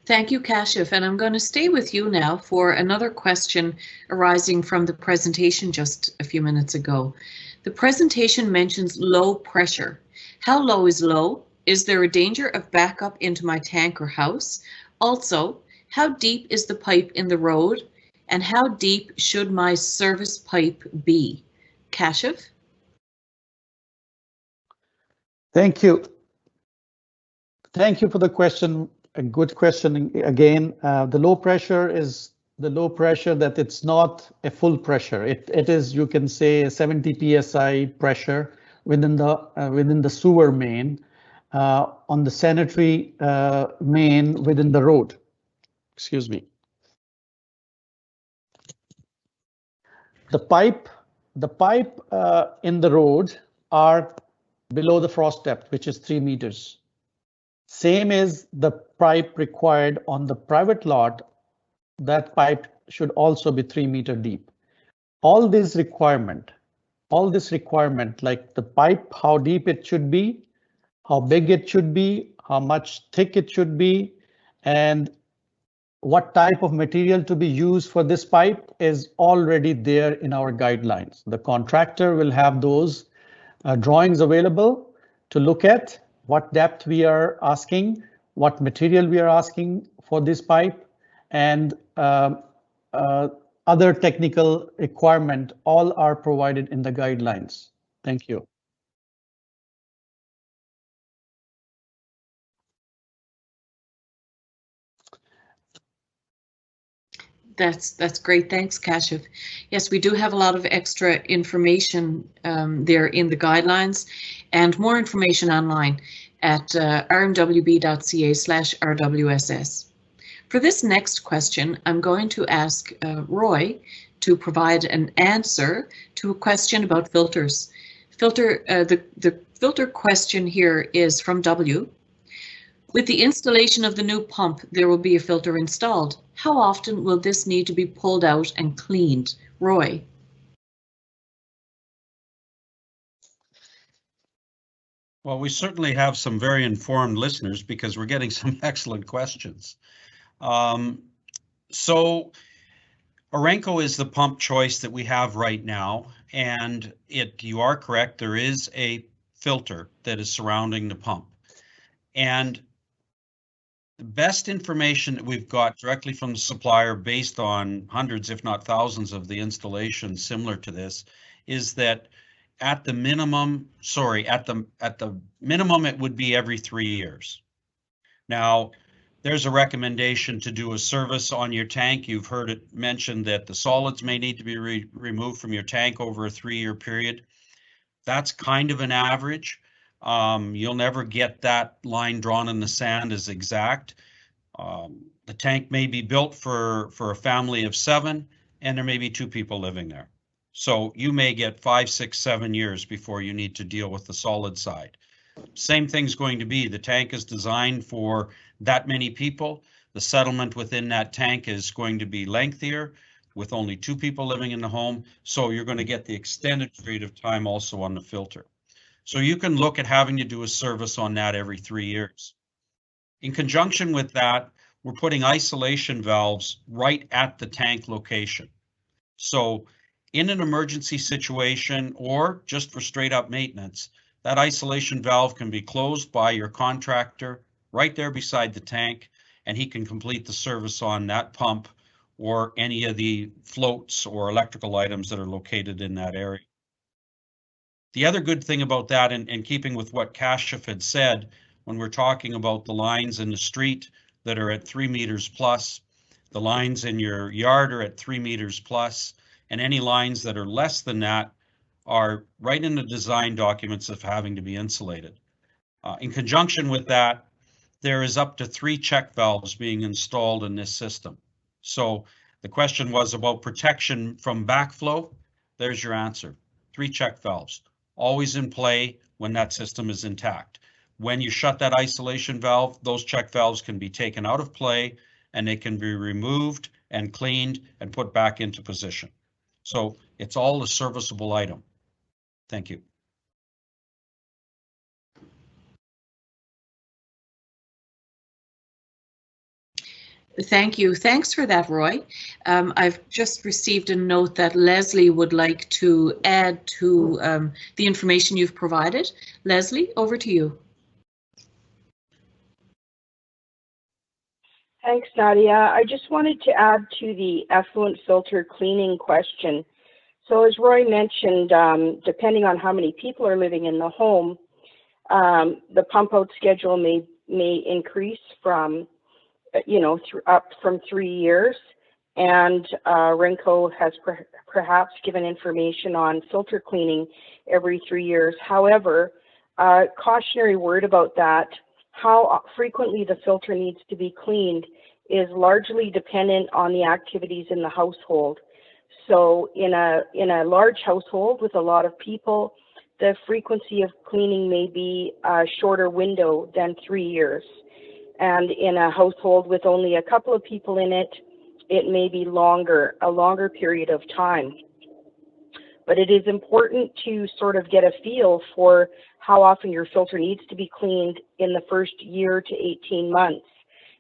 Thank you, Kashif, and I'm going to stay with you now for another question arising from the presentation just a few minutes ago. The presentation mentions low pressure. How low is low? Is there a danger of backup into my tank or house? Also, how deep is the pipe in the road, and how deep should my service pipe be? Kashif? Thank you. Thank you for the question. A good question again. The low pressure is the low pressure that it's not a full pressure. It is, you can say, a 70 psi pressure within the sewer main, on the sanitary main within the road. Excuse me. The pipe in the road are below the frost depth, which is 3 meters. Same is the pipe required on the private lot. That pipe should also be 3 meter deep. All this requirement, like the pipe, how deep it should be, how big it should be, how much thick it should be, and what type of material to be used for this pipe is already there in our guidelines. The contractor will have those drawings available to look at what depth we are asking, what material we are asking for this pipe, and other technical requirement, all are provided in the guidelines. Thank you. That's great. Thanks, Kashif. Yes, we do have a lot of extra information there in the guidelines, and more information online at rmwb.ca/rwss. For this next question, I'm going to ask Roy to provide an answer to a question about filters. The filter question here is from W. With the installation of the new pump, there will be a filter installed. How often will this need to be pulled out and cleaned? Roy. Well, we certainly have some very informed listeners because we're getting some excellent questions. So Orenco is the pump choice that we have right now, and you are correct, there is a filter that is surrounding the pump. And the best information that we've got directly from the supplier, based on hundreds, if not thousands, of the installations similar to this, is that at the minimum, at the minimum, it would be every 3 years. Now, there's a recommendation to do a service on your tank. You've heard it mentioned that the solids may need to be removed from your tank over a 3-year period. That's kind of an average. You'll never get that line drawn in the sand as exact. The tank may be built for a family of 7, and there may be 2 people living there. So you may get 5, 6, 7 years before you need to deal with the solid side. Same thing's going to be, the tank is designed for that many people. The settlement within that tank is going to be lengthier with only 2 people living in the home. So you're going to get the extended period of time also on the filter. So you can look at having to do a service on that every 3 years. In conjunction with that, we're putting isolation valves right at the tank location. So in an emergency situation or just for straight up maintenance, that isolation valve can be closed by your contractor right there beside the tank, and he can complete the service on that pump or any of the floats or electrical items that are located in that area. The other good thing about that, and keeping with what Kashif had said, when we're talking about the lines in the street that are at 3 meters plus, the lines in your yard are at 3 meters plus, and any lines that are less than that are right in the design documents of having to be insulated. In conjunction with that, there is up to 3 check valves being installed in this system. So the question was about protection from backflow. There's your answer. 3 check valves, always in play when that system is intact. When you shut that isolation valve, those check valves can be taken out of play and they can be removed and cleaned and put back into position. So it's all a serviceable item. Thank you. Thank you. Thanks for that, Roy. I've just received a note that Leslie would like to add to the information you've provided. Leslie, over to you. Thanks, Nadia. I just wanted to add to the effluent filter cleaning question. So as Roy mentioned, depending on how many people are living in the home, the pump out schedule may increase from, up from 3 years. And RENCO has perhaps given information on filter cleaning every 3 years. However, cautionary word about that, how frequently the filter needs to be cleaned is largely dependent on the activities in the household. So in a large household with a lot of people, the frequency of cleaning may be a shorter window than 3 years. And in a household with only a couple of people in it, it may be a longer period of time. But it is important to sort of get a feel for how often your filter needs to be cleaned in the first year to 18 months.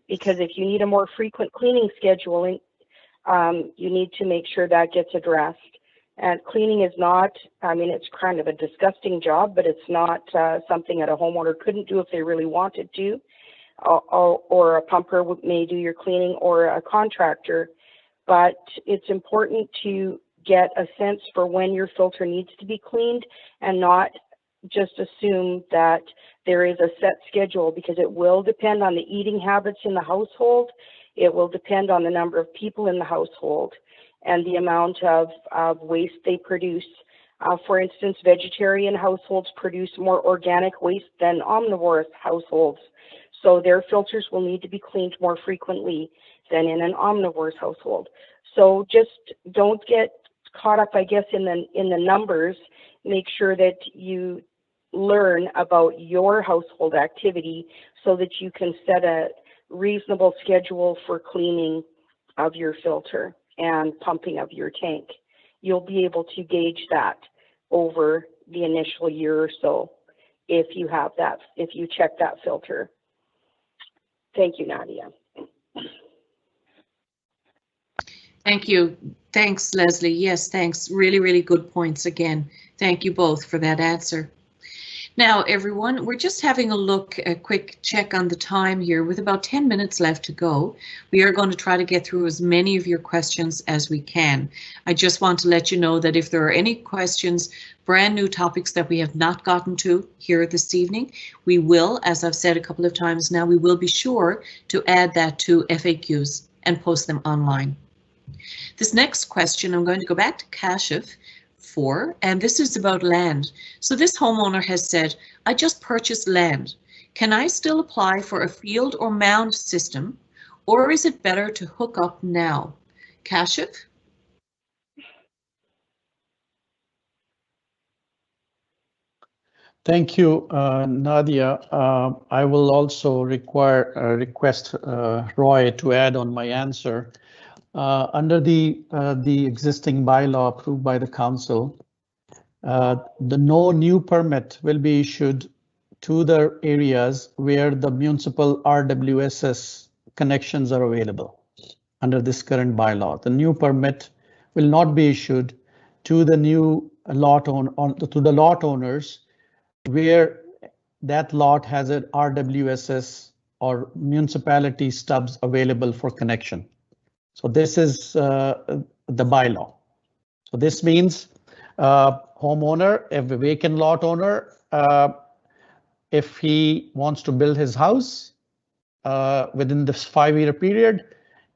Because if you need a more frequent cleaning schedule, you need to make sure that gets addressed. And cleaning is not, it's kind of a disgusting job, but it's not something that a homeowner couldn't do if they really wanted to, or a pumper may do your cleaning, or a contractor. But it's important to get a sense for when your filter needs to be cleaned and not just assume that there is a set schedule, because it will depend on the eating habits in the household. It will depend on the number of people in the household and the amount of waste they produce. For instance, vegetarian households produce more organic waste than omnivorous households. So their filters will need to be cleaned more frequently than in an omnivorous household. So just don't get caught up, I guess, in the numbers. Make sure that you learn about your household activity so that you can set a reasonable schedule for cleaning of your filter and pumping of your tank. You'll be able to gauge that over the initial year or so if you check that filter. Thank you, Nadia. Thank you. Thanks, Leslie. Yes, thanks. Really, really good points again. Thank you both for that answer. Now, everyone, we're just having a quick check on the time here with about 10 minutes left to go. We are going to try to get through as many of your questions as we can. I just want to let you know that if there are any questions, brand new topics that we have not gotten to here this evening, we will, as I've said a couple of times now, we will be sure to add that to FAQs and post them online. This next question, I'm going to go back to Kashif for, and this is about land. So this homeowner has said, I just purchased land. Can I still apply for a field or mound system, or is it better to hook up now? Kashif? Thank you, Nadia. I will also request Roy to add on my answer. Under the existing bylaw approved by the council, no new permit will be issued to the areas where the municipal RWSS connections are available. Under this current bylaw, the new permit will not be issued to the new lot owners where that lot has an RWSS or municipality stubs available for connection. So this is the bylaw. So this means homeowner, if a vacant lot owner, if he wants to build his house within this 5-year period,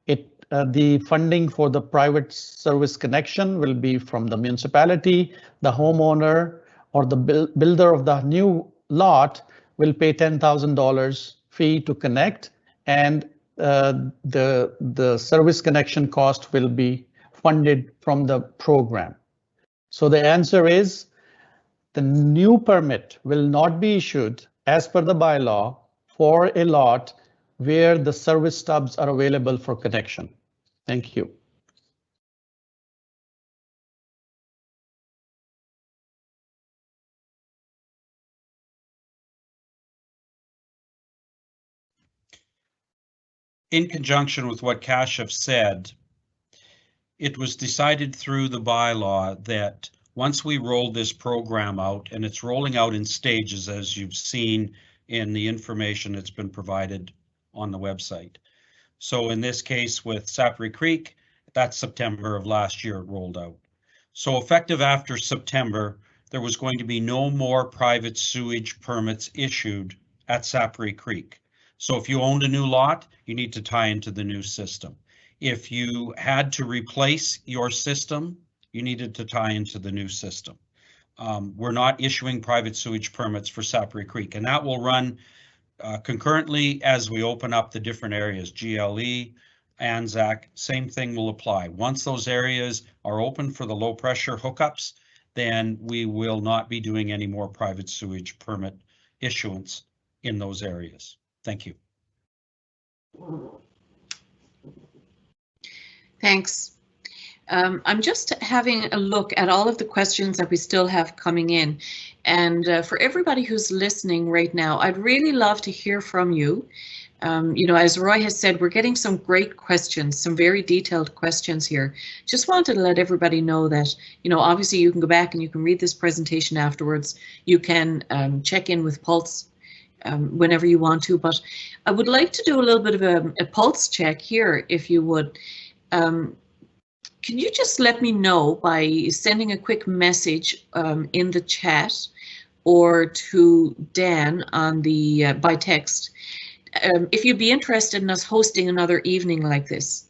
the funding for the private service connection will be from the municipality. The homeowner or the builder of the new lot will pay $10,000 fee to connect, and the service connection cost will be funded from the program. So the answer is the new permit will not be issued as per the bylaw for a lot where the service stubs are available for connection. Thank you. In conjunction with what Kashif said, it was decided through the bylaw that once we roll this program out, and it's rolling out in stages, as you've seen in the information that's been provided on the website. So in this case with Saprae Creek, that's September of last year it rolled out. So effective after September, there was going to be no more private sewage permits issued at Saprae Creek. So if you owned a new lot, you need to tie into the new system. If you had to replace your system, you needed to tie into the new system. We're not issuing private sewage permits for Saprae Creek, and that will run concurrently as we open up the different areas, GLE, ANZAC, same thing will apply. Once those areas are open for the low pressure hookups, then we will not be doing any more private sewage permit issuance in those areas. Thank you. Thanks. I'm just having a look at all of the questions that we still have coming in. And for everybody who's listening right now, I'd really love to hear from you. You know, as Roy has said, we're getting some great questions, some very detailed questions here. Just wanted to let everybody know that, you know, obviously you can go back and you can read this presentation afterwards. You can check in with Pulse whenever you want to, but I would like to do a little bit of a pulse check here, if you would. Can you just let me know by sending a quick message in the chat or to Dan on the by text if you'd be interested in us hosting another evening like this?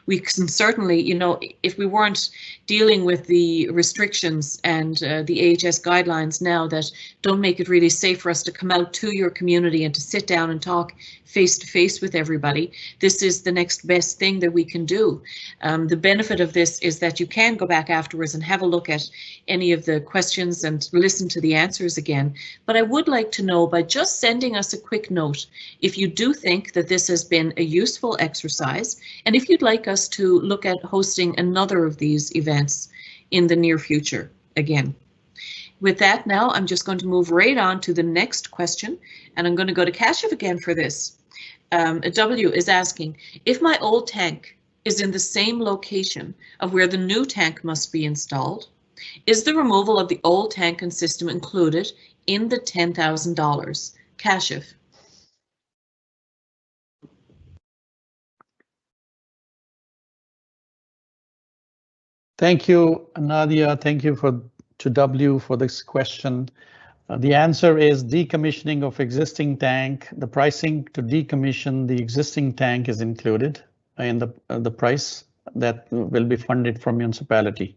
We can certainly, you know, if we weren't dealing with the restrictions and the AHS guidelines now that don't make it really safe for us to come out to your community and to sit down and talk face to face with everybody, this is the next best thing that we can do. The benefit of this is that you can go back afterwards and have a look at any of the questions and listen to the answers again. But I would like to know, by just sending us a quick note, if you do think that this has been a useful exercise, and if you'd like us to look at hosting another of these events in the near future again. With that, now I'm just going to move right on to the next question, and I'm going to go to Kashif again for this. W is asking, if my old tank is in the same location of where the new tank must be installed, Is the removal of the old tank and system included in the $10,000? Kashif. Thank you, Nadia. Thank you to W for this question. The answer is decommissioning of existing tank. The pricing to decommission the existing tank is included in the price that will be funded from municipality.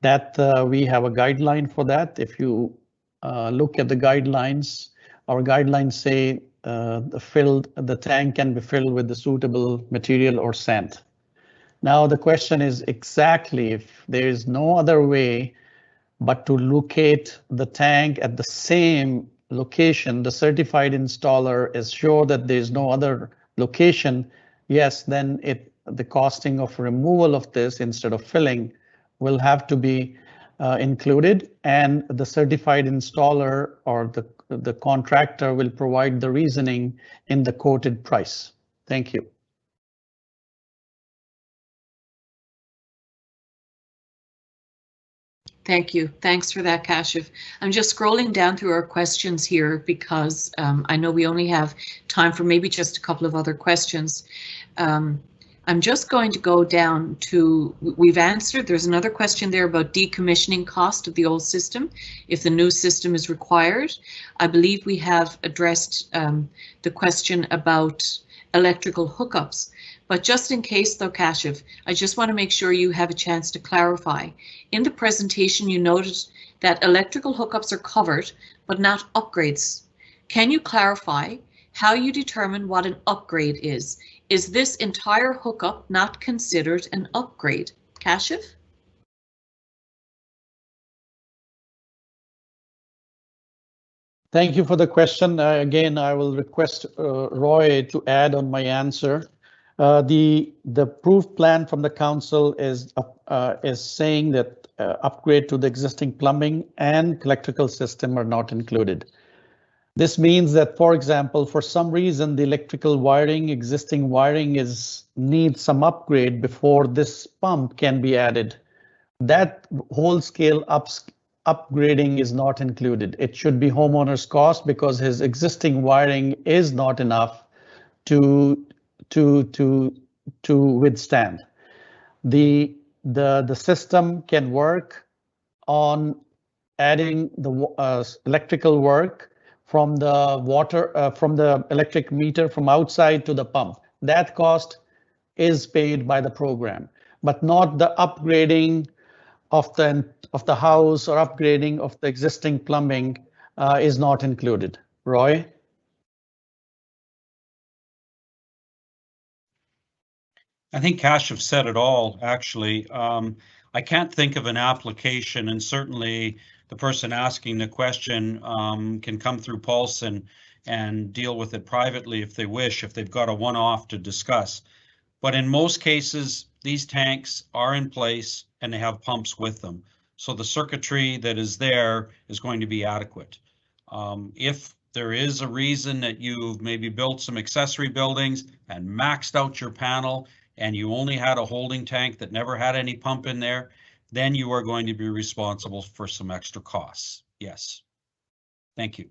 That we have a guideline for that. If you look at the guidelines, our guidelines say the tank can be filled with the suitable material or sand. Now the question is exactly if there is no other way but to locate the tank at the same location, the certified installer is sure that there is no other location, yes, then the costing of removal of this instead of filling will have to be included, and the certified installer or the contractor will provide the reasoning in the quoted price. Thank you. Thank you. Thanks for that, Kashif. I'm just scrolling down through our questions here because I know we only have time for maybe just a couple of other questions. I'm just going to go down to, we've answered, there's another question there about decommissioning cost of the old system, if the new system is required. I believe we have addressed the question about electrical hookups. But just in case though, Kashif, I just want to make sure you have a chance to clarify. In the presentation, you noted that electrical hookups are covered, but not upgrades. Can you clarify how you determine what an upgrade is? Is this entire hookup not considered an upgrade? Kashif? Thank you for the question. Again, I will request Roy to add on my answer. The proof plan from the council is saying that upgrade to the existing plumbing and electrical system are not included. This means that, for example, for some reason, the electrical wiring, existing wiring needs some upgrade before this pump can be added. That whole scale upgrading is not included. It should be homeowner's cost because his existing wiring is not enough to withstand. The system can work on adding the electrical work from the water, from the electric meter from outside to the pump. That cost is paid by the program, but not the upgrading of the house or upgrading of the existing plumbing is not included. Roy? I think Kashif said it all, actually. I can't think of an application, and certainly the person asking the question can come through Pulse and deal with it privately if they wish, if they've got a one-off to discuss. But in most cases, these tanks are in place and they have pumps with them. So the circuitry that is there is going to be adequate. If there is a reason that you've maybe built some accessory buildings and maxed out your panel and you only had a holding tank that never had any pump in there, then you are going to be responsible for some extra costs. Yes. Thank you.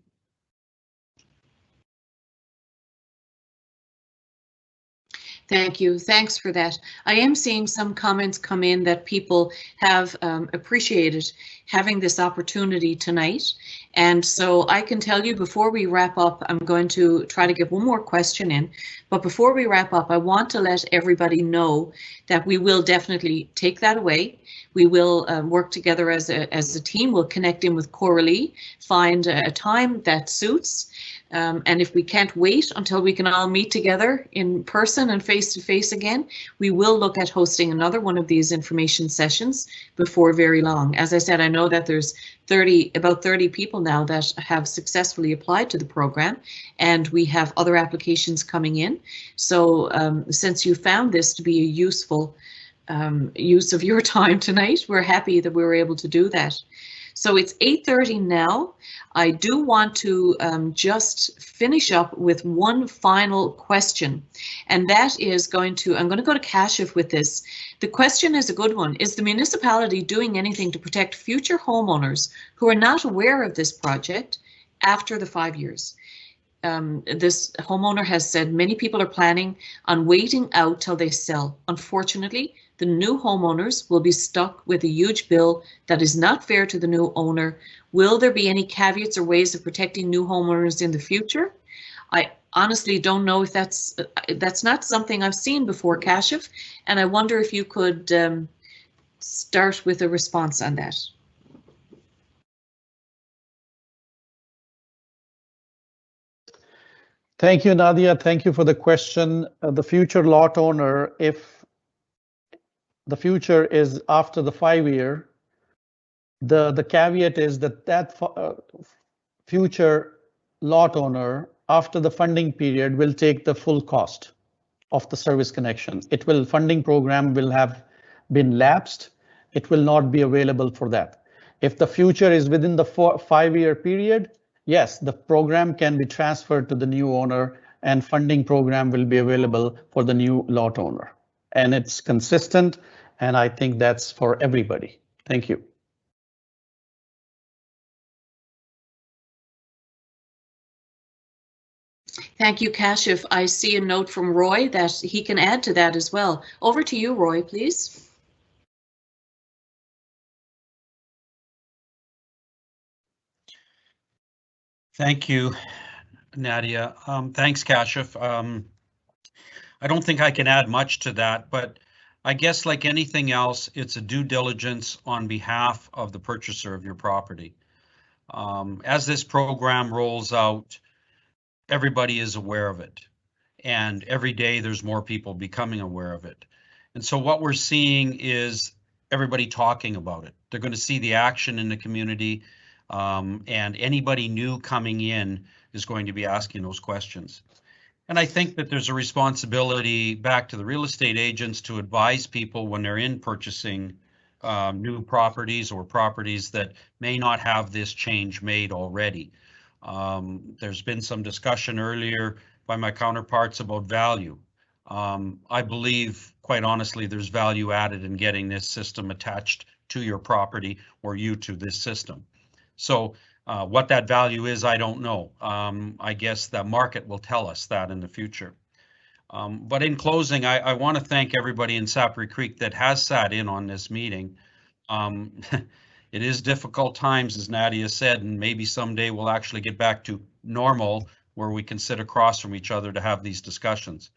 Thank you. Thanks for that. I am seeing some comments come in that people have appreciated having this opportunity tonight. And so I can tell you before we wrap up, I'm going to try to get one more question in. But before we wrap up, I want to let everybody know that we will definitely take that away. We will work together as a team. We'll connect in with Coralie, find a time that suits. And if we can't wait until we can all meet together in person and face to face again, we will look at hosting another one of these information sessions before very long. As I said, I know that there's about 30 people now that have successfully applied to the program, and we have other applications coming in. So since you found this to be a useful use of your time tonight, we're happy that we were able to do that. So it's 8:30 now. I do want to just finish up with one final question, and that is I'm going to go to Kashif with this. The question is a good one. Is the municipality doing anything to protect future homeowners who are not aware of this project after the 5 years? This homeowner has said many people are planning on waiting out till they sell. Unfortunately, the new homeowners will be stuck with a huge bill that is not fair to the new owner. Will there be any caveats or ways of protecting new homeowners in the future? I honestly don't know if that's not something I've seen before, Kashif, and I wonder if you could start with a response on that. Thank you, Nadia. Thank you for the question. The future lot owner, if the future is after the 5 year, the caveat is that future lot owner after the funding period will take the full cost of the service connection. Funding program will have been lapsed. It will not be available for that. If the future is within the 5 year period, yes, the program can be transferred to the new owner and funding program will be available for the new lot owner. And it's consistent, and I think that's for everybody. Thank you. Thank you, Kashif. I see a note from Roy that he can add to that as well. Over to you, Roy, please. Thank you, Nadia. Thanks, Kashif. I don't think I can add much to that, but I guess like anything else, it's a due diligence on behalf of the purchaser of your property. As this program rolls out, everybody is aware of it. And every day there's more people becoming aware of it. And so what we're seeing is everybody talking about it. They're going to see the action in the community, and anybody new coming in is going to be asking those questions. And I think that there's a responsibility back to the real estate agents to advise people when they're in purchasing new properties or properties that may not have this change made already. There's been some discussion earlier by my counterparts about value. I believe, quite honestly, there's value added in getting this system attached to your property or you to this system. So what that value is, I don't know. I guess the market will tell us that in the future. But in closing, I want to thank everybody in Saprae Creek that has sat in on this meeting. It is difficult times, as Nadia said, and maybe someday we'll actually get back to normal where we can sit across from each other to have these discussions.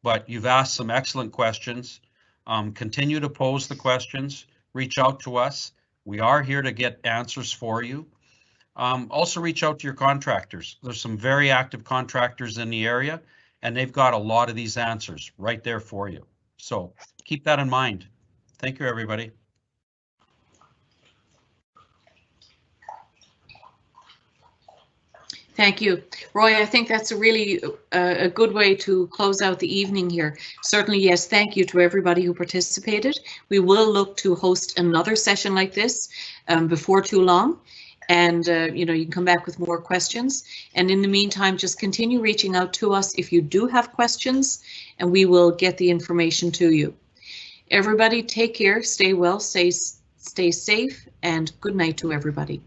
But you've asked some excellent questions. Continue to pose the questions, reach out to us. We are here to get answers for you. Also reach out to your contractors. There's some very active contractors in the area, and they've got a lot of these answers right there for you. So keep that in mind. Thank you, everybody. Thank you. Roy, I think that's a really a good way to close out the evening here. Certainly, yes, thank you to everybody who participated. We will look to host another session like this before too long. And, you can come back with more questions. And in the meantime, just continue reaching out to us if you do have questions, and we will get the information to you. Everybody take care, stay well, stay safe, and good night to everybody.